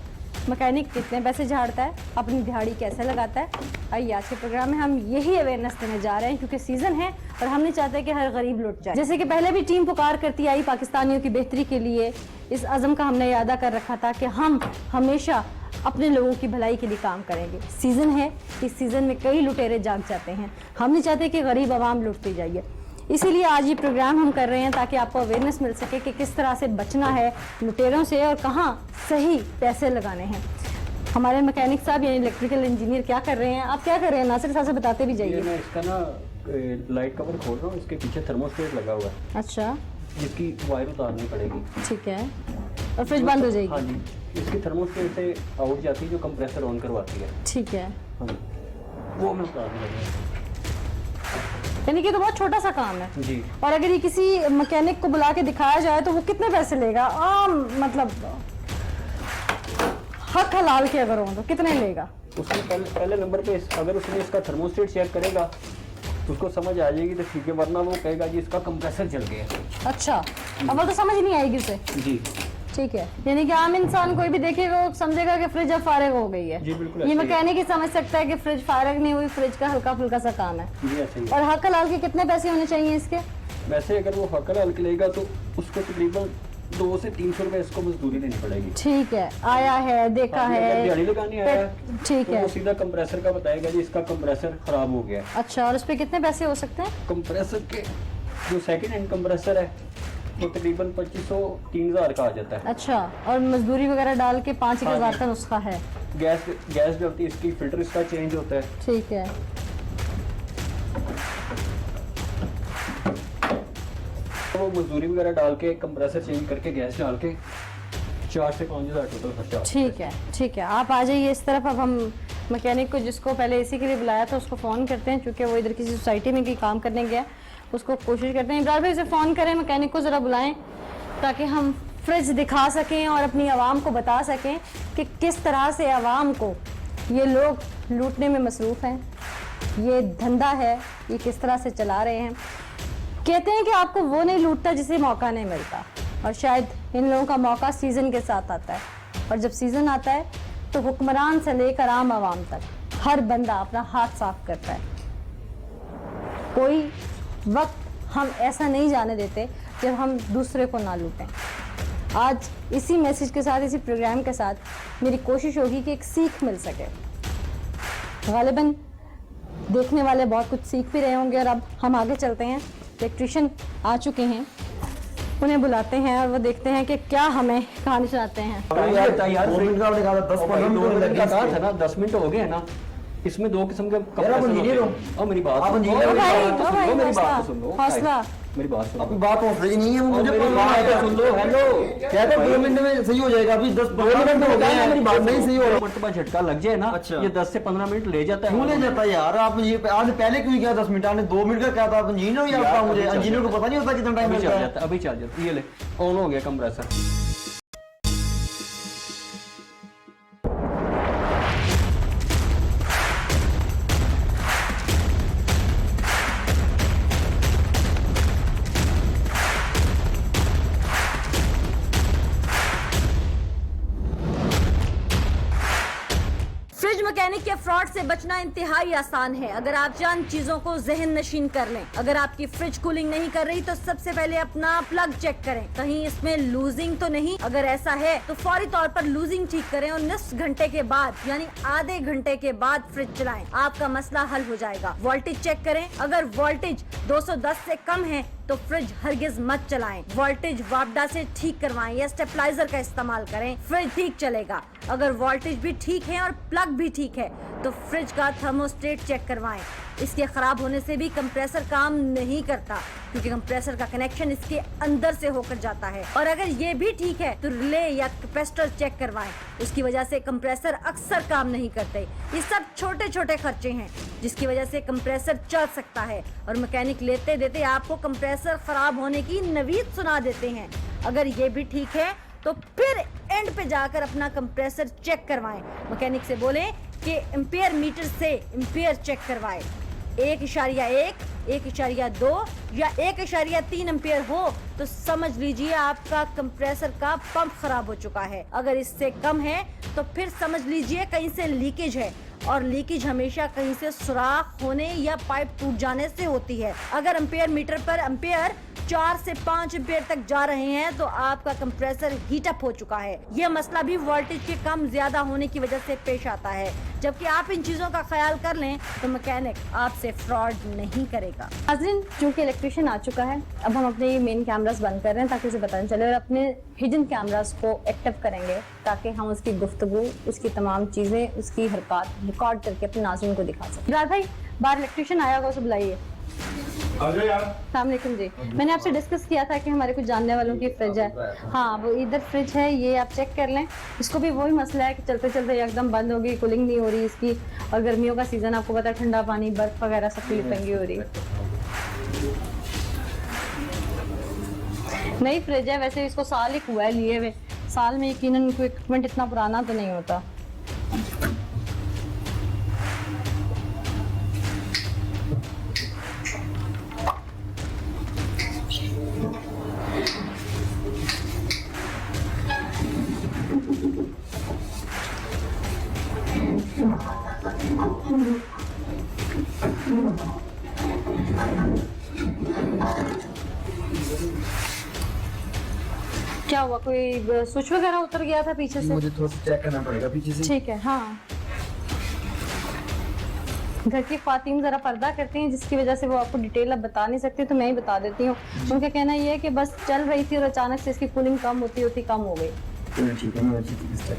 मैकेनिक कितने पैसे झाड़ता है, अपनी दिहाड़ी कैसे लगाता है, आइए आज के प्रोग्राम में हम यही अवेयरनेस देने जा रहे हैं क्योंकि सीज़न है और हम नहीं चाहते कि हर गरीब लुट जाए। जैसे कि पहले भी टीम पुकार करती आई पाकिस्तानियों की बेहतरी के लिए, इस अज़म का हमने यादा कर रखा था कि हम हमेशा अपने लोगों की भलाई के लिए काम करेंगे। सीज़न है, इस सीज़न में कई लुटेरे जाग जाते हैं, हम नहीं चाहते कि गरीब आवाम लुटती जाइए। इसीलिए आज ये प्रोग्राम हम कर रहे हैं ताकि आपको अवेयरनेस मिल सके कि किस तरह से बचना है लुटेरों से और कहाँ सही पैसे लगाने हैं। हमारे मैकेनिक साहब यानी इलेक्ट्रिकल इंजीनियर क्या कर रहे हैं, आप क्या कर रहे हैं, नासिर साहब से बताते भी ये जाइए। मैं इसका ना लाइट कवर खोल रहा हूँ, इसके पीछे थर्मोस्टेट लगा हुआ है, अच्छा जिसकी वायर उतारनी पड़ेगी। ठीक है, और फ्रिज बंद हो हाँ जाएगी। जी, इसकी थर्मोस्टेट से आउट जाती है जो कंप्रेसर ऑन करवाती है। ठीक है, हाँ जी, वो मैं उतारने लगा। यानी कि तो बहुत छोटा सा काम है। जी, और अगर ये किसी मैकेनिक को बुला के दिखाया जाए तो वो कितने पैसे लेगा? आम मतलब हक हलाल के अगर हो तो कितने लेगा? उसमें पहले नंबर पे अगर उसने इसका थर्मोस्टेट चेक करेगा उसको समझ आ जाएगी तो ठीक है, वरना वो कहेगा जी इसका कंप्रेसर जल गया। अच्छा, अब तो समझ नहीं आएगी उसे। जी, ठीक है, यानी कि आम इंसान कोई भी देखेगा वो समझेगा कि फ्रिज अब फारिग हो गई है। जी बिल्कुल ये ऐसे ही है। मैकेनिक ही समझ सकता है कि फ्रिज फारिग नहीं हुई, फ्रिज का हल्का फुल्का सा काम है। जी ऐसे ही है। और हक हलाल के कितने पैसे होने चाहिए इसके? वैसे अगर वो हकल हल्के लेगा तो उसको तकरीबन 200 से 300 रुपए इसको मजदूरी देनी पड़ेगी। ठीक है, आया है, देखा हाँ, अगर है, दिहाड़ी लगानी आया है, ठीक तो है। वो सीधा कंप्रेसर का बताएगा जी इसका कंप्रेसर खराब हो गया है। अच्छा, और उस पर कितने पैसे हो सकते हैं? कंप्रेसर के जो सेकंड हैंड कंप्रेसर है वो तकरीबन 2500-3000 का आ जाता है। अच्छा, और मजदूरी वगैरह डाल के 5,000 हाँ का नुस्खा है। गैस जो होती है इसकी फिल्टर इसका चेंज होता है। ठीक है, तो वो मजदूरी वगैरह डाल के कंप्रेसर चेंज करके गैस डाल के 4 से 5000 टोटल खर्चा आता ठीक है, ठीक है। आप आ जाइए इस तरफ। अब हम मैकेनिक को जिसको पहले एसी के लिए बुलाया था उसको फ़ोन करते हैं, क्योंकि वो इधर किसी सोसाइटी में कहीं काम करने गया, उसको कोशिश करते हैं। इब्रार भाई से फ़ोन करें, मैकेनिक को ज़रा बुलाएं ताकि हम फ्रिज दिखा सकें और अपनी आवाम को बता सकें कि किस तरह से आवाम को ये लोग लूटने में मसरूफ़ हैं, ये धंधा है, ये किस तरह से चला रहे हैं। कहते हैं कि आपको वो नहीं लूटता जिसे मौका नहीं मिलता, और शायद इन लोगों का मौका सीज़न के साथ आता है, और जब सीज़न आता है तो हुक्मरान से लेकर आम आवाम तक हर बंदा अपना हाथ साफ करता है। कोई वक्त हम ऐसा नहीं जाने देते जब हम दूसरे को ना लूटें। आज इसी मैसेज के साथ, इसी प्रोग्राम के साथ मेरी कोशिश होगी कि एक सीख मिल सके। गालिबन देखने वाले बहुत कुछ सीख भी रहे होंगे और अब हम आगे चलते हैं। इलेक्ट्रिशियन आ चुके हैं, उन्हें बुलाते हैं और वो देखते हैं कि क्या हमें कहानी सुनाते हैं। यार 2 मिनट का आपने कहा था, 10-15 2 मिनट मिनट का कहा लगे। था ना, 10 मिनट हो गए हैं ना। इसमें 2 किस्म के यार आप इंजीनियर हो। और मेरी बात आप सुनो, इंजीनियर हो। मेरी बात तो सुन लो, हौसला। मेरी बात सुनो। आपकी बात हौसले नहीं है, मुझे मेरी पता है। बात सुन लो। हेलो, कहते हैं 2 मिनट में सही हो जाएगा, अभी 10-15 मिनट हो गए हैं, मेरी बात नहीं सही हो रहा। मरतबा झटका लग जाए ना, अच्छा। ये 10 से 15 मिनट ले जाता है। क्यों ले जाता है यार? आप ये आपने पहले क्यों किया 10 मिनट? आपने 2 मिनट का क्या था? आप इंजीनियर हो या यार, आपका मुझे अभी चल इंजीनियर को जाता पता नहीं होता कितना टाइम अभी लगता चल है? जाता, अभी चल जाता। ये ले, ऑन हो गया कंप्रेसर। फ्रिज मैकेनिक के फ्रॉड से बचना इंतहाई आसान है अगर आप चंद चीजों को जहन नशीन कर लें। अगर आपकी फ्रिज कूलिंग नहीं कर रही तो सबसे पहले अपना प्लग चेक करें, कहीं इसमें लूजिंग तो नहीं। अगर ऐसा है तो फौरी तौर पर लूजिंग ठीक करें और निस्फ घंटे के बाद यानी आधे घंटे के बाद फ्रिज चलाएं, आपका मसला हल हो जाएगा। वोल्टेज चेक करें, अगर वोल्टेज 210 से कम है तो फ्रिज हरगिज मत चलाएं। वोल्टेज वापडा से ठीक करवाएं या स्टेबलाइजर का इस्तेमाल करें, फ्रिज ठीक चलेगा। अगर वोल्टेज भी ठीक है और प्लग भी ठीक है तो फ्रिज का थर्मोस्टेट चेक करवाएं। इसके खराब होने से भी कंप्रेसर काम नहीं करता क्योंकि कंप्रेसर का कनेक्शन इसके अंदर से होकर जाता है। और अगर ये भी ठीक है तो रिले या कैपेसिटर चेक करवाएं, उसकी वजह से कंप्रेसर अक्सर काम नहीं करते। ये सब छोटे छोटे खर्चे हैं जिसकी वजह से कंप्रेसर चल सकता है और मैकेनिक लेते देते आपको कंप्रेसर खराब होने की नवीद सुना देते हैं। अगर ये भी ठीक है तो फिर एंड पे जाकर अपना कंप्रेसर चेक करवाएं। मैकेनिक से बोलें कि एम्पेयर मीटर से एम्पेयर चेक करवाएं। 1.1, 1.2 या 1.3 एम्पेयर हो तो समझ लीजिए आपका कंप्रेसर का पंप खराब हो चुका है। अगर इससे कम है तो फिर समझ लीजिए कहीं से लीकेज है और लीकेज हमेशा कहीं से सुराख होने या पाइप टूट जाने से होती है। अगर एम्पेयर मीटर पर एम्पेयर 4 से 5 एम्पेयर तक जा रहे हैं तो आपका कंप्रेसर हीट अप हो चुका है। यह मसला भी वोल्टेज के कम ज्यादा होने की वजह से पेश आता है। जबकि आप इन चीजों का ख्याल कर लें तो मैकेनिक आपसे फ्रॉड नहीं करेगा। नाज़रीन, चूंकि इलेक्ट्रिशियन आ चुका है, अब हम अपने मेन कैमरास बंद कर रहे हैं ताकि उसे पता नहीं चले और अपने हिडन कैमरास को एक्टिव करेंगे ताकि हम उसकी गुफ्तगू, उसकी तमाम चीजें, उसकी हरकत रिकॉर्ड करके अपने नाज़रीन को दिखा सकें। राज भाई, बाहर इलेक्ट्रिशियन आया होगा, उसे बुलाइए। अस्सलाम वालेकुम जी। मैंने आपसे डिस्कस किया था कि हमारे कुछ जानने वालों की फ्रिज है। हाँ, वो इधर फ्रिज है, ये आप चेक कर लें। इसको भी वही मसला है कि चलते चलते एकदम बंद हो गई, कूलिंग नहीं हो रही इसकी। और गर्मियों का सीजन, आपको पता है, ठंडा पानी, बर्फ वगैरह सब की तंगी हो रही है। नई फ्रिज है, वैसे इसको साल ही हुआ है लिए हुए। साल में यकीनन कोई इक्विपमेंट इतना पुराना तो नहीं होता। क्या हुआ, कोई स्विच वगैरह उतर गया था पीछे से? मुझे थोड़ा सा चेक करना पड़ेगा पीछे से। ठीक है। हाँ, घर की ख्वातीन जरा पर्दा करती हैं जिसकी वजह से वो आपको डिटेल अब बता नहीं सकती, तो मैं ही बता देती हूँ। उनका कहना ये है कि बस चल रही थी और अचानक से इसकी कूलिंग कम होती होती कम हो गई। ठीक है, मैं अच्छी तरीके से चेक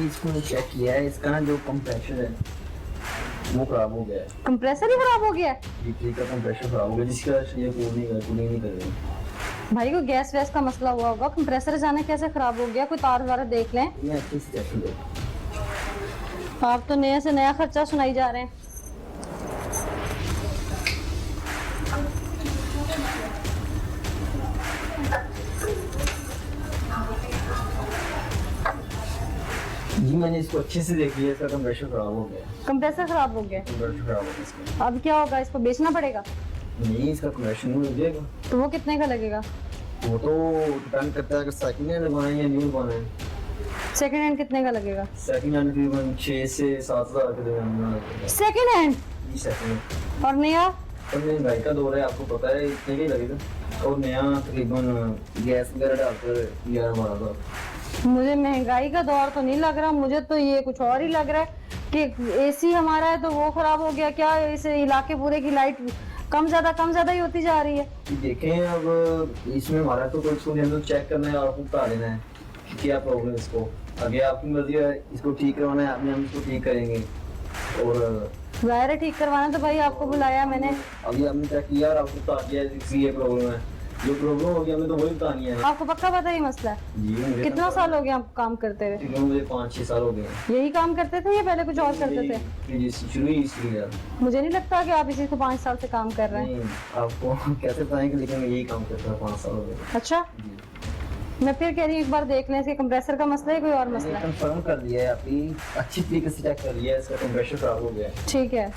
इसको चेक किया है। इसका ना जो कंप्रेसर है वो खराब हो गया है। कंप्रेसर ही खराब हो गया है? जी, का कंप्रेसर खराब हो गया जिसकी वजह से ये कूलिंग नहीं कर रही। भाई को गैस वैस का मसला हुआ होगा। कंप्रेसर जाने कैसे खराब हो गया? कोई तार वार देख लें। मैं अच्छी से चेक कर आप तो नए से नया खर्चा सुनाई जा रहे हैं। जी मैंने इसको अच्छे से देख लिया, इसका कंप्रेशर खराब हो गया। कंप्रेसर खराब हो गया, कंप्रेशर खराब हो गया इसका। अब क्या होगा? इसको बेचना पड़ेगा? नहीं, इसका कंप्रेशर नहीं मिल जाएगा। तो वो कितने का लगेगा? वो तो डिपेंड करता है कि सेकंड हैंड लगवाना है या न्यू लगवाना है। सेकंड हैंड कितने का लगेगा? सेकंड हैंड तकरीबन 6 से 7 हज़ार के दरमियान। Second hand? जी सेकंड हैंड। और नया? और महंगाई का दौर है, आपको पता है, इतने का ही लगेगा। और नया तकरीबन गैस वगैरह डालकर 11-12 हज़ार। मुझे महंगाई का दौर तो नहीं लग रहा, मुझे तो ये कुछ और ही लग रहा है कि एसी हमारा है तो वो खराब हो गया क्या? इस इलाके पूरे की लाइट कम ज्यादा ही होती जा रही है। देखें अब इसमें हमारा तो कोई सुन हम चेक करना है और आपको बता देना है कि क्या प्रॉब्लम है इसको। आगे आपकी मर्जी है, इसको ठीक करवाना है आपने, हम इसको ठीक करेंगे। और जाहिर है ठीक करवाना तो भाई आपको बुलाया मैंने। अभी हमने चेक किया और आपको बता दिया इसकी ये प्रॉब्लम है। जो प्रॉब्लम होगी हमें तो वही बतानी है। आपको पक्का पता ही मसला है? जी मुझे कितना साल हो गया आपको काम करते हुए? तकरीबन मुझे 5-6 साल हो गए। यही काम करते थे या पहले कुछ और करते थे? जी शुरू ही इसलिए यार। मुझे नहीं लगता कि आप इसी को 5 साल से काम कर रहे हैं। नहीं, आपको कैसे बताएंगे, लेकिन मैं यही काम करता हूँ 5 साल हो गए। अच्छा, मैं फिर कह रही हूँ एक बार देख लें, इसके कंप्रेसर का मसला है कोई और मसला है? कंफर्म कर लिया है, आपकी अच्छी तरीके से चेक कर लिया है, इसका कंप्रेशर खराब हो गया है। ठीक है,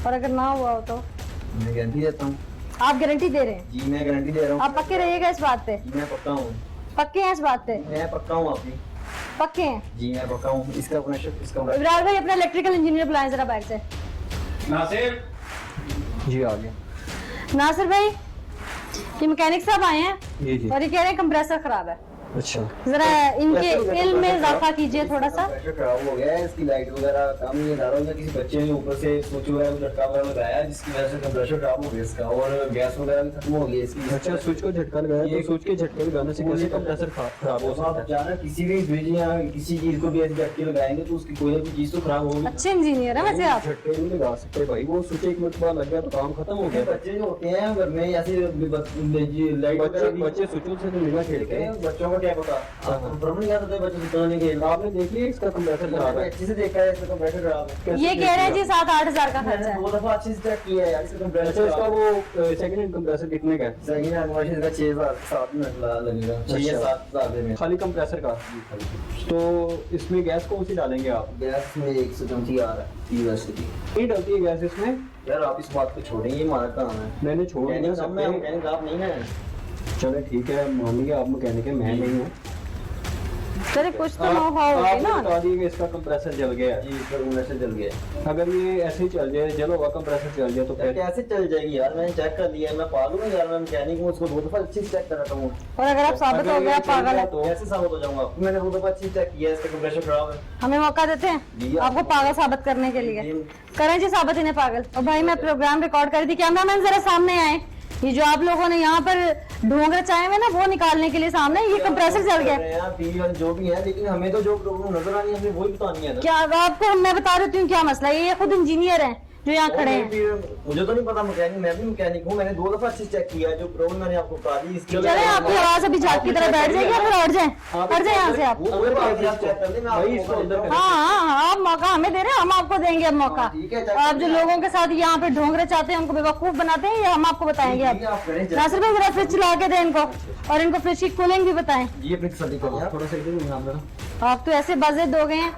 और अगर ना हुआ हो तो? मैं गारंटी देता हूँ। आप गारंटी दे रहे हैं? जी मैं गारंटी दे रहा हूँ। आप पक्के रहिएगा इस बात पे? जी मैं पक्का हूँ। पक्के हैं इस बात पे? मैं पक्का हूँ आपकी। पक्के हैं? जी मैं पक्का हूँ। इसका कंप्रेशर इब्रार भाई अपना इलेक्ट्रिकल इंजीनियर बुलाएं जरा बाहर से। नासिर जी आ गया। नासिर भाई, ये मैकेनिक साहब आए हैं जी जी। और ये कह रहे हैं कंप्रेसर खराब है। अच्छा, जरा इनके इल्म में इजाफा कीजिए थोड़ा सा। कंप्रेशर खराब हो गया है, इसकी लाइट वगैरह काम नहीं आ रहा है। किसी बच्चे ने ऊपर से स्विच वगैरह झटका वगैरह लगाया जिसकी वजह से कंप्रेशर खराब हो गया इसका, और गैस वगैरह भी खत्म हो गई इसकी। अच्छा स्विच को झटका लगाया तो स्विच के झटके लगाने से कैसे कंप्रेसर खराब हो सकता आप है? अचानक किसी भी फ्रिज या किसी चीज को भी ऐसे झटके लगाएंगे तो उसकी कोई ना कोई चीज तो खराब होगी। अच्छे इंजीनियर है वैसे आप। झटके नहीं लगा सकते भाई, वो स्विच एक मिनट बाद लग गया तो काम खत्म हो गया। बच्चे जो होते हैं घर में ऐसे लाइट बच्चे स्विचों से तो निगाह खेलते हैं। बच्चों को क्या पता, कंफर्म नहीं आता बच्चे से पता नहीं खेल। आपने देख लिया इसका कंप्रेसर खराब है? अच्छे से देखा है, इसका कंप्रेशर खराब है। ये कह रहे हैं जी 7-8 हजार का खर्चा मैंने है। 2 दफा अच्छे से चेक किया है यार, इसका अच्छा कंप्रेशर इसका वो सेकंड हैंड कंप्रेसर कितने का है? सेकंड हैंड मशीन का 6,000-7 मिनट लगेगा। 6-7 में खाली कंप्रेसर का? तो इसमें गैस कौन सी डालेंगे आप? गैस में 134 आ रहा है यूएस की। नहीं डलती है गैस इसमें? यार आप इस बात को छोड़ेंगे, ये हमारा काम है। मैंने छोड़ नहीं मैकेनिक सकते। आप नहीं है। चलो ठीक है, मान लिया आप मैकेनिक है, मैं नहीं हूँ। चलिए कुछ तो नो हाउ होगी आपने ना। बता दिया कि इसका कंप्रेसर जल गया है। जी इसका कंप्रेशर जल गया। अगर ये ऐसे ही चल जाए, जल होगा कंप्रेसर चल जाए तो यार फिर? कैसे चल जाएगी यार, मैंने चेक कर लिया है। मैं पागल हूँ यार, मैं मैकेनिक हूँ, उसको 2 दफा अच्छे से चेक कराता हूँ। और अगर आप साबित हो गया पागल है, तो कैसे साबित हो जाऊंगा? मैंने 2 दफा अच्छे से चेक किया है, इसका कंप्रेशर खराब है। हमें मौका देते जी, हैं आपको पागल साबित करने के लिए? जी। करें जी साबित इन्हें पागल। और भाई मैं प्रोग्राम रिकॉर्ड कर रही थी, कैमरामैन जरा सामने आए। ये जो आप लोगों ने यहाँ पर ढोंग रचाए हुए ना, वो निकालने के लिए सामने। ये कंप्रेसर जल गया। यार टीवी वाले जो भी है, लेकिन हमें तो जो प्रॉब्लम नजर आनी है हमें वही बतानी है ना। क्या आपको मैं बता रही हूँ क्या मसला है। ये खुद इंजीनियर हैं जो यहाँ खड़े हैं। मुझे तो नहीं पता मैकेनिक, मैं भी मैकेनिक हूँ। मैंने 2 दफा अच्छे से चेक किया है, जो प्रॉब्लम मैंने आपको बता दी। इसके चले आपकी आवाज अभी झाग की तरह बैठ जाएगी, फिर हट जाए, हट जाए यहाँ से आप। वो कोई बात नहीं, आप चेक कर लें, मैं भाई, आपको इसको अंदर मौका कर- देता हूँ। हाँ, आप मौका हमें दे रहे हैं, हम आपको देंगे अब मौका। ठीक है, चेक आप कर जो लें। लोगों के साथ यहाँ पे ढोंग रचाते हैं, उनको बेवकूफ बनाते हैं, ये हम आपको बताएंगे ठीक है, अब। आप करें चेक। नासिर भाई जरा फ्रिज चला के दें इनको, और इनको फ्रिज की कूलिंग भी बताएं। ये अपनी तसल्ली करिए आप। थोड़ा सा इधर यहाँ पे। आप तो ऐसे बजे दो गए हैं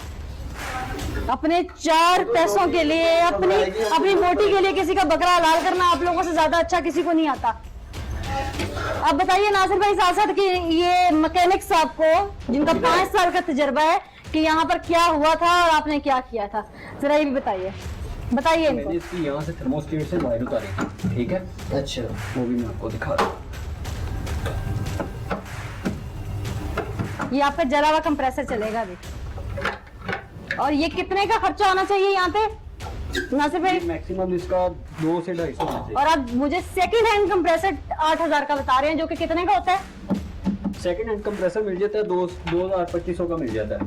अपने 4 पैसों के लिए, अपनी मोटी के लिए किसी का बकरा हलाल करना आप लोगों से ज्यादा अच्छा किसी को नहीं आता। अब बताइए नासिर भाई साथ साथ कि ये मैकेनिक साहब को, जिनका 5 साल का तजर्बा है, कि यहाँ पर क्या हुआ था और आपने क्या किया था, जरा ये भी बताइए मैंने इनको। इसकी यहाँ से थर्मोस्टेट से वायर उतारी थी, ठीक है? अच्छा, वो भी मैं आपको दिखा रहा हूँ। ये आप पे जला हुआ कंप्रेसर चलेगा अभी। और ये कितने का खर्चा होना चाहिए यहाँ पे नासिर भाई? मैक्सिमम इसका 2 से 250 होना चाहिए। और आप मुझे सेकंड हैंड कंप्रेसर 8,000 का बता रहे हैं, जो कि कितने का होता है? सेकंड हैंड कंप्रेसर मिल जाता है 2,2500 का मिल जाता है।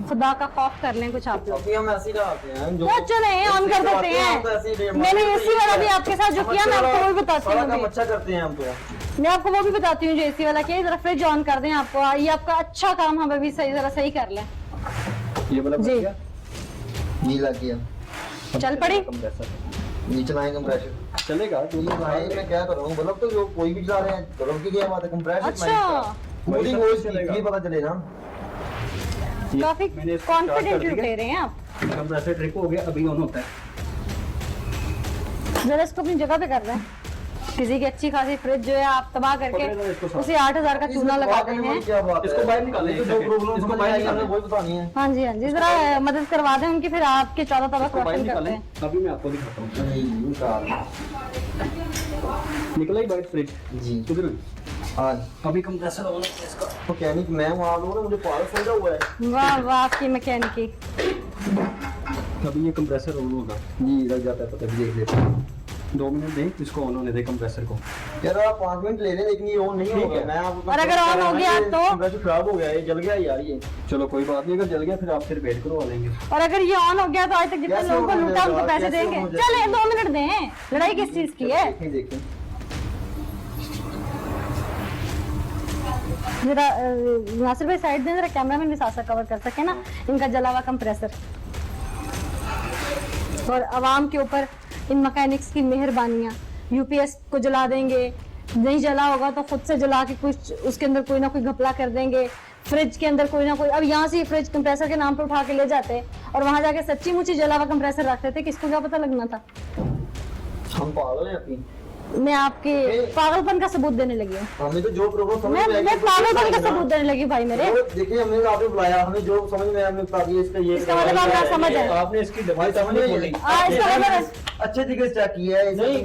खुदा का खौफ कर लें कुछ आप लोग। अभी हम ऐसे ही लगाते हैं। तो चले ऑन कर देते हैं। मैंने एसी वाला भी आपके साथ जो किया, मैं आपको वो भी बताती हूँ अभी। अच्छा करते हैं हम तो। मैं आपको वो भी बताती हूँ जो एसी वाला किया। जरा फ्रिज ऑन कर दें आपको, ये आपका अच्छा काम हम अभी सही जरा सही कर लें। ये वाला बच जी। गया? जी लग गया। चल पड़ी। कंप्रेसर ये चलाएं कंप्रेसर चलेगा जो ये भाई मैं क्या कर रहा हूँ बल्ब तो जो कोई भी चला रहे हैं बल्ब की क्या बात है कंप्रेसर अच्छा कूलिंग हो ये पता चले ना। काफी मैंने इसको start कर कॉन्फिडेंट दिया। लुटे रहे हैं आप। कंप्रेसर ट्रिप हो गया, अभी ऑन होता है। जरा इसको अपनी जगह पे कर रहे हैं। किसी की अच्छी खासी फ्रिज जो है आप तबाह करके पकड़े लो इसको साथ। उसे 8,000 का चूना लगा रहे हैं। क्या बात है इसको बाहर निकालें, जो प्रॉब्लम इसको इसको बाहर बाहर निकालें। वही बतानी है। हाँ जी जरा मदद करवा दें उनकी, फिर आपके 14 तबक इसको बाहर रोशन करते निकालें, हैं। अभी मैं आपको दिखाता हूँ। नहीं निकाल निकला ही बाहर फ्रिज जी किधर? हाँ अभी कंप्रेसर ऑन है इसका। मैकेनिक मैं वहाँ लोग ना मुझे पागल समझा हुआ है। वाह वाह आपकी मैकेनिकी। अभी ये कंप्रेसर ऑन होगा। जी लग जाता है पता भी देख लेते हैं। 2 मिनट दें इसको ऑन होने दे कंप्रेसर को। यार आप 5 मिनट ले लें लेकिन ये ऑन नहीं ठीक होगा। है। मैं आपको और अगर ऑन हो गया तो? कंप्रेसर खराब हो गया ये जल गया यार ये। चलो कोई बात नहीं, अगर जल गया फिर आपसे रिपेयर करवा लेंगे। और अगर ये ऑन हो गया तो आज तक जितने कैसे लोगों को ऑन हो लूटा उनको जाएगा? पैसे कैसे देंगे। ऑन हो जाएगा? चले 2 मिनट दें, लड़ाई किस चीज की है? देखें देखें जरा नासिर भाई साइड दें, जरा कैमरामैन भी साथ साथ कवर कर सके ना इनका जला हुआ कंप्रेसर। और आवाम के ऊपर इन मैकेनिक्स की मेहरबानियां, यूपीएस को जला देंगे, नहीं जला होगा तो खुद से जला के कुछ उसके अंदर कोई ना कोई घपला कर देंगे। फ्रिज के अंदर कोई ना कोई, अब यहाँ से फ्रिज कंप्रेसर के नाम पे उठा के ले जाते और वहां जाके सच्ची मुच्ची जला हुआ कंप्रेसर रखते थे, किसको क्या पता लगना था। हम पागल हैं अपनी। मैं आपके पागलपन का सबूत देने लगी हूँ। हमें तो जो प्रॉब्लम समझ मैं में आई पागलपन का सबूत देने लगी भाई मेरे। तो देखिए हमने आपने बुलाया हमें जो समझ में आया हमने बता दिया इसका ये इसका मतलब आपका समझ है। आपने इसकी भाई डब्बी समझ में खोली। इसका मतलब अच्छे तरीके से चेक किया है नहीं,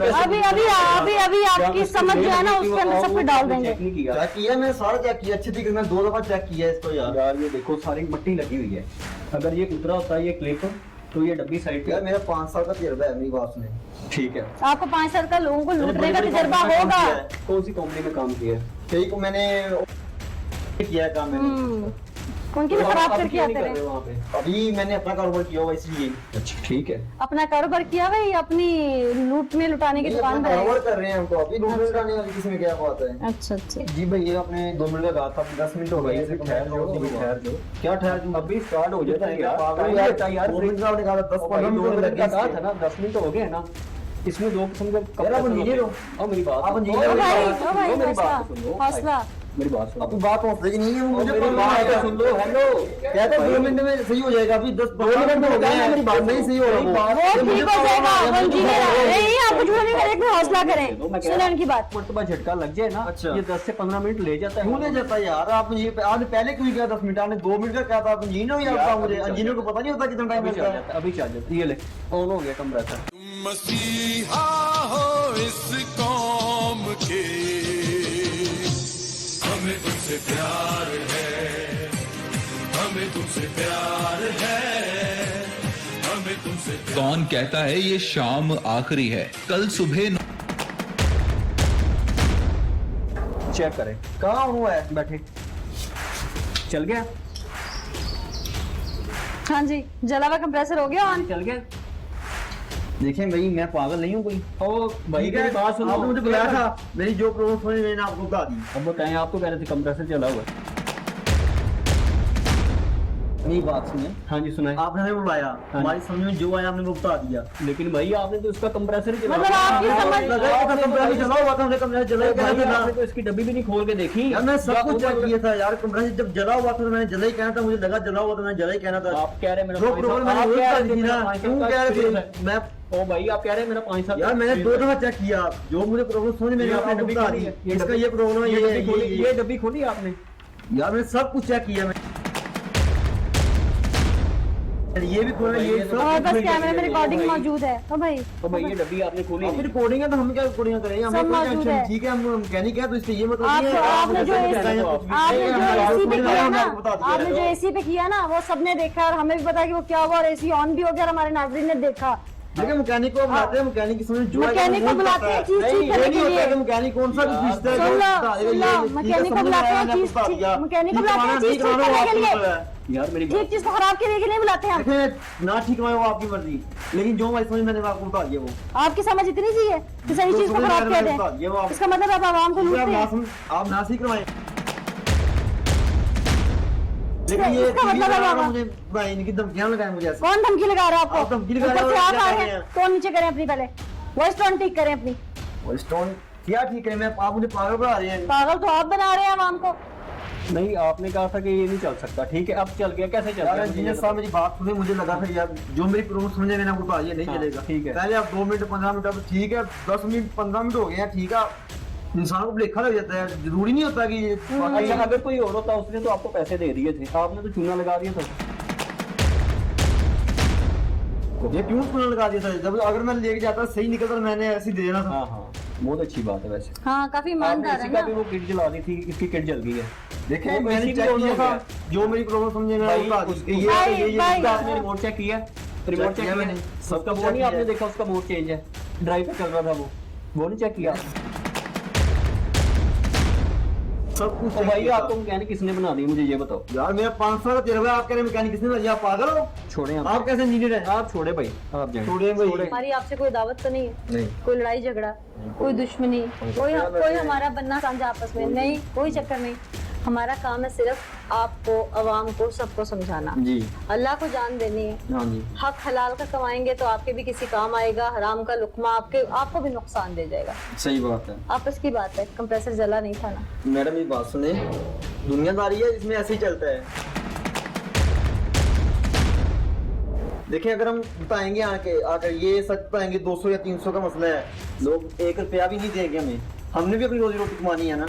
अभी आपकी समझ जो है ना उसके अंदर सब कुछ डाल देंगे। चेक नहीं किया चेक किया मैंने सारा चेक किया अच्छे तरीके से। मैं 2 दफा चेक किया इसको यार। यार, ये देखो सारी मट्टी लगी हुई है। अगर ये उतरा होता है ये क्लिप तो ये डब्बी साइड यार पे। मेरा 5 साल का तजर्बा है मेरी बात सुने। ठीक है। आपको 5 साल का लोगों को लूटने का बड़ी तजर्बा कंपनी में काम होगा। किया है। कौन सी कंपनी में काम किया है? कई को मैंने किया काम मैंने। उनकी भी तो खराब आप करके क्यों आते नहीं कर रहे। रहे वहाँ पे? अभी मैंने अपना कारोबार किया हुआ इसलिए अच्छा ठीक है। अपना कारोबार किया भाई, अपनी लूट में लुटाने की नहीं, दुकान अपना पर कारोबार कर रहे हैं हमको अभी 2 मिनट का नहीं अभी किसी में क्या बात है। अच्छा अच्छा। जी भैया आपने 2 मिनट का कहा था 10 मिनट हो गए इसे ठहर जाओ, अभी ठहर जाओ। क्या ठहर जाऊं? अभी स्टार्ट हो जाता है यार। पागल टाइम यार लगता है यार। 2 मिनट का आपने कहा था 10-15 2 मिनट मिनट का कहा था लगे। ना, 10 मिनट हो गए ना। इसमें 2 किस्म के यार, आप इंजीनियर हो। और मेरी बात आप सुनो। इंजीनियर हो भाई, भाई, ओ भाई, मेरी बात हौसला, तो सुनो। हौसला। मेरी बात सुनो। आपकी बात हौसले की नहीं है मुझे मेरी प्रॉब्लम बात आएगा। तो सुन लो। हेलो, कहते हैं 2 मिनट में सही हो जाएगा अभी 10-15 मिनट हो गए हैं मेरी बात नहीं सही हो रहा वो ठीक हो जाएगा, वो इंजीनियर है। नहीं आप कुछ नहीं करें, एक मिनट हौसला मैं करें, कह सुने रहा उनकी बात। मरतबा झटका लग जाए ना, अच्छा। ये 10 से 15 मिनट ले जाता है। क्यों ले जाता है यार? आपने पहले क्यों किया 10 मिनट? आपने 2 मिनट का कहा था। आप इंजीनियर हो या आप मुझे इंजीनियर को पता नहीं होता कितना टाइम अभी चल लगता है। जाता है, अभी चल जाता है। ये ले ऑन हो गया कंप्रेसर। मसीहा हो इस कौम के, हमें तुमसे प्यार है, हमें तुमसे प्यार है, हमें तुमसे प्यार। कौन कहता है ये शाम आखिरी है? कल सुबह चेक करें। कहाँ हुआ है? बैठे। चल गया? हाँ जी, जला हुआ कंप्रेसर हो गया ऑन। चल गया? देखें भाई मैं पागल नहीं हूँ कोई। ओ भाई ठीक है, मेरी बात सुनो। आपने मुझे बुलाया था, मेरी जो प्रॉब्लम समझ मैंने आपको बता दी। अब बताएं, आप तो कह रहे थे कंप्रेसर चला हुआ है। मेरी बात सुने, हाँ जी सुनाए। आपने हमें बुलाया, हाँ। हमारी समझ में जो आया हमने वो बता दिया। लेकिन भाई आपने तो उसका कंप्रेसर ही चला मतलब आपकी समझ- लगा कि कंप्रेसर चला हुआ था, हमने कंप्रेसर जला ही भाई, कहना आपने था। तो इसकी डब्बी भी नहीं खोल के देखी। यार मैं सब या कुछ चेक ऊपर- किया था यार। कंप्रेसर जब जला हुआ था तो मैंने जला ही कहना था। मुझे लगा जला हुआ तो मैंने जला ही कहना था। आप कह रहे हैं मेरा जो 5 प्रॉब्लम साल- मैंने आप वही कह बता रहे थे दी मेरा ना। 5 क्यों साल कह का रहे experience थे? है। मैं ओ भाई आप कह रहे हैं मेरा 5 साल यार मैंने 2 दफा चेक किया। जो मुझे प्रॉब्लम समझ में नहीं ये आपने आपने बता दी। इसका ये प्रॉब्लम है, ये ये डब्बी खोली आपने। यार मैंने सब कुछ चेक किया। मैं ये भी खोला, ये सब और बस कुछ कैमरे में check रिकॉर्डिंग भाई। मौजूद है। ओ भाई, तो भाई ये डब्बी आपने खोली किया। नहीं। फिर रिकॉर्डिंग है तो हम क्या रिकॉर्डिंग करें? हमें सब कोई मौजूद टेंशन है। नहीं। ठीक है हम मैकेनिक है तो इससे ये मतलब आपको आपने जो एसी पे किया ना, बता दिया आपने जो एसी पे किया ना, वो सबने देखा और हमें भी पता कि वो क्या हुआ और एसी ऑन भी हो गया और हमारे नाज़रीन ने देखा। देखिए मैकेनिक को बुलाते हैं, मैकेनिक की समझ जो आएगा मैकेनिक को वो बुलाते हैं बताता चीज है। ठीक नहीं, करने ये के नहीं होता लिए। कि मैकेनिक कौन सा भी पूछता है सुन लो, ये सुन लो, मैकेनिक को बुलाते हैं चीज ठीक, मैकेनिक को बुलाते हैं चीज ठीक करने के लिए। यार मेरी ठीक चीज को खराब करने के लिए बुलाते हैं हम। देखें ना ठीक है वो आपकी मर्जी, लेकिन जो हमारी समझ मैंने आपको बता दिया वो आपकी समझ इतनी सी है कि सही जो चीज को समझ खराब में कर आया मैंने बता दिया, वो दें। आप- इसका मतलब आप आवाम को लूटते हैं। आप ना सीख रहे। लेकिन ये इसका मतलब है बाबा मुझे भाई इनकी धमकियां लगाए मुझे ऐसे। कौन धमकी लगा रहा है आपको? आप धमकी लगा रहे ऊपर हो, से आप क्या आ कर रहे रहे हैं हैं? टोन नीचे करें अपनी, पहले वॉइस टोन ठीक करें अपनी। वो स्टोन क्या ठीक है, मैं आप मुझे पागल बना रहे हैं। पागल तो आप बना रहे हैं आवाम को। नहीं, आपने कहा था कि ये नहीं चल सकता, ठीक है अब चल गया, कैसे चल यार गया? इंजीनियर साहब मेरी बात सुने, मुझे लगा था यार जो मेरी प्रॉब्लम समझे मैंने आपको कहा ये नहीं हाँ, चलेगा। ठीक है। पहले आप 2 मिनट 15 मिनट, अब ठीक है 10 मिनट 15 मिनट हो गए हैं, ठीक है इंसान को भुलेखा लग जाता है, जरूरी नहीं होता कि ये अच्छा, अगर कोई और होता उसने तो आपको पैसे दे दिए थे, आपने तो चूना लगा दिया था। ये क्यों सुना लगा दिया था? जब अगर मैं लेके जाता सही निकलता तो मैंने ऐसे ही दे देना था। हाँ हाँ, बहुत अच्छी बात है वैसे। हाँ काफी आपने ईमानदार इसी है का ना। भी वो किट जला दी थी, इसकी किट जल गई है। देखें वो मैंने इसी चेक में किया हो था, गया। जो मेरी प्रॉब्लम समझे मैंने भाई, बता दी कि ये भाई, ये भाई, उसका आपने रिमोट चेक किया, रिमोट चेक किया मैंने। उसका सब वो चेक नहीं किया आपने है। देखा उसका मोड चेंज है, ड्राइव पे चल रहा था वो नहीं चेक किया? सब कुछ तो check भाई किया आपको मैकेनिक किसने बना दी, मुझे ये बताओ। था। यार मेरा 5 साल का तजुर्बा है, आप कह रहे हैं मैकेनिक किसने बना दिया? आप पागल हो? छोड़े आप कैसे इंजीनियर हैं? आप छोड़े भाई, आप जाएं। छोड़े भाई। हमारी आपसे कोई दावत तो नहीं है? नहीं। कोई लड़ाई झगड़ा, कोई दुश्मनी, कोई हमारा बनना साझा आपस में नहीं, कोई चक्कर नहीं। हमारा काम है सिर्फ आपको, अवाम को, सबको समझाना। जी अल्लाह को जान देनी है। हाँ जी, हक हलाल का कमाएंगे तो आपके भी किसी काम आएगा, हराम का लुकमा आपको भी नुकसान दे जाएगा। सही बात है। आपस की बात है, कंप्रेसर जला नहीं था ना। मैडम ये बात सुने, दुनियादारी है इसमें ऐसे ही चलता है। देखिए अगर हम बताएंगे आकर ये सच बताएंगे 200 या 300 का मसला है, लोग 1 रुपया भी नहीं देंगे हमें, हमने भी अपनी रोजी रोटी कमानी है ना,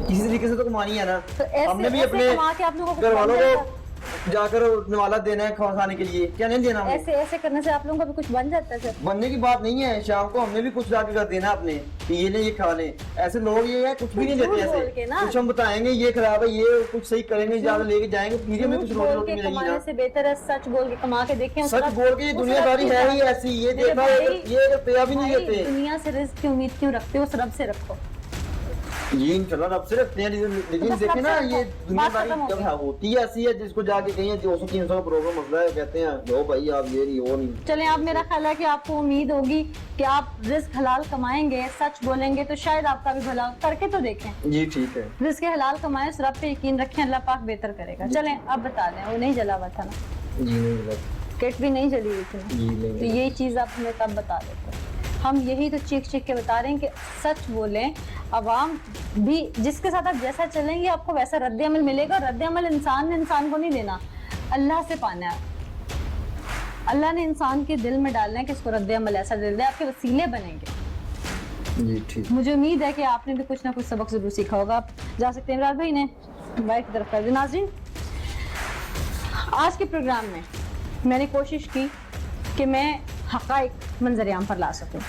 किसी तरीके से तो कमानी है ना। तो ऐसे हमने भी ऐसे अपने कमा के आप लोगों को घर वालों बन जाएगा। को जाकर नवाला देना है खाने के लिए, क्या नहीं देना हमें? ऐसे ऐसे करने से आप लोगों का भी कुछ बन जाता है सर। बनने की बात नहीं है, शाम को हमने भी कुछ जाके कर देना अपने कि ये नहीं ये खा लें। ऐसे लोग ये है कुछ भी नहीं झूठ देते बोल के ऐसे, ना। कुछ हम बताएंगे ये खराब है, ये कुछ सही करेंगे, ज्यादा लेके जाएंगे, फिर हमें कुछ झूठ रोजी बोल रोटी के मिलेगी कमाने ना। से बेहतर है सच बोल के कमा के देखें। उस सच वक्त- बोल के ये उस दुनियादारी वक्त है ही की- ऐसी, ये मेरे देखा भाई, ये रुपया भी नहीं भाई, देते। दुनिया से रिस्क की उम्मीद क्यों रखते हो? उस रब से रखो। ये इंशाल्लाह रब से रखते हैं, लेकिन बस देखे रब ना से ये रखो, दुनियादारी बात खत्म हो जब गई। होती है ऐसी है, जिसको जाके कहीं 200-300 का प्रॉब्लम मसला है, कहते हैं लो भाई आप ये नहीं वो नहीं। चलें, आप मेरा ख्याल है कि आपको उम्मीद होगी कि आप रिस्क हलाल कमाएंगे, सच बोलेंगे तो शायद आपका भी भला करके तो देखें। जी ठीक है। रिस्क हलाल कमाएं, उस रब पे यकीन रखें, अल्लाह पाक बेहतर करेगा। चलें अब बता दें, वो नहीं जला हुआ था ना, जी नहीं किट भी नहीं जली हुई थी ना, जी नहीं तो ये चीज़ आप हमें तब बता देते। हम यही तो चीख चीख के बता रहे हैं कि सच बोलें। अवाम भी जिसके साथ आप जैसा चलेंगे आपको वैसा रद्द अमल मिलेगा। रद्द अमल इंसान ने इंसान को नहीं देना, अल्लाह से पाना है। अल्लाह ने इंसान के दिल में डालना है कि इसको रद्द अमल ऐसा दे दे, आपके वसीले बनेंगे। जी ठीक। मुझे उम्मीद है कि आपने भी कुछ ना कुछ सबक जरूर सीखा होगा। आप जा सकते हैं इमरान भाई ने बाइक की तरफ कर दी। नाज़रीन, आज के प्रोग्राम में मैंने कोशिश की कि मैं हक़ाइक़ मंज़र-ए-आम पर ला सकूं।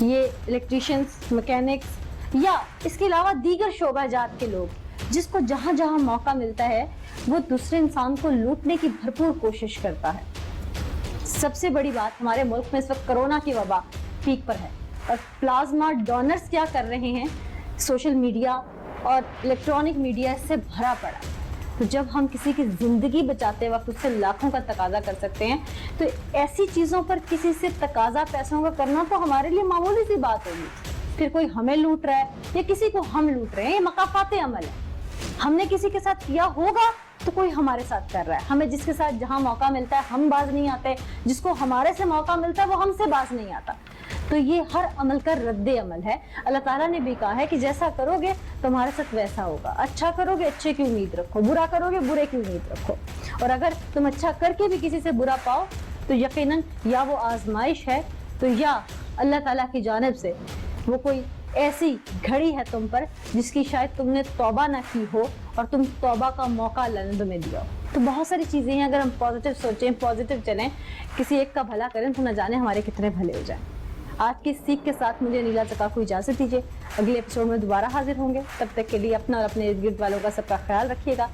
ये इलेक्ट्रीशियंस, मैकेनिक्स या इसके अलावा दीगर शोबाजात के लोग, जिसको जहाँ जहाँ मौका मिलता है वो दूसरे इंसान को लूटने की भरपूर कोशिश करता है। सबसे बड़ी बात, हमारे मुल्क में इस वक्त कोरोना की वबा पीक पर है और प्लाज्मा डोनर्स क्या कर रहे हैं, सोशल मीडिया और इलेक्ट्रॉनिक मीडिया इससे भरा पड़ा है। तो जब हम किसी की ज़िंदगी बचाते वक्त उससे लाखों का तकाजा कर सकते हैं, तो ऐसी चीज़ों पर किसी से तकाजा पैसों का करना तो हमारे लिए मामूली सी बात होगी। फिर कोई हमें लूट रहा है या किसी को हम लूट रहे हैं, ये मकाफाते अमल है। हमने किसी के साथ किया होगा तो कोई हमारे साथ कर रहा है। हमें जिसके साथ जहाँ मौका मिलता है हम बाज नहीं आते, जिसको हमारे से मौका मिलता है वो हमसे बाज नहीं आता। तो ये हर अमल का रद्दे अमल है। अल्लाह ताला ने भी कहा है कि जैसा करोगे तुम्हारे साथ वैसा होगा। अच्छा करोगे अच्छे की उम्मीद रखो, बुरा करोगे बुरे की उम्मीद रखो। और अगर तुम अच्छा करके भी किसी से बुरा पाओ तो यकीनन या वो आजमाइश है तो या अल्लाह ताला की जानिब से वो कोई ऐसी घड़ी है तुम पर जिसकी शायद तुमने तौबा ना की हो और तुम तौबा का मौका अल्लाह ने तुम्हें दिया हो। तो बहुत सारी चीज़ें हैं, अगर हम पॉजिटिव सोचें, पॉजिटिव चलें, किसी एक का भला करें तो न जाने हमारे कितने भले हो जाएं। आज की सीख के साथ मुझे नीला चका को इजाज़त दीजिए। अगले एपिसोड में दोबारा हाजिर होंगे। तब तक के लिए अपना और अपने इर्द गिर्द वालों का सबका ख्याल रखिएगा।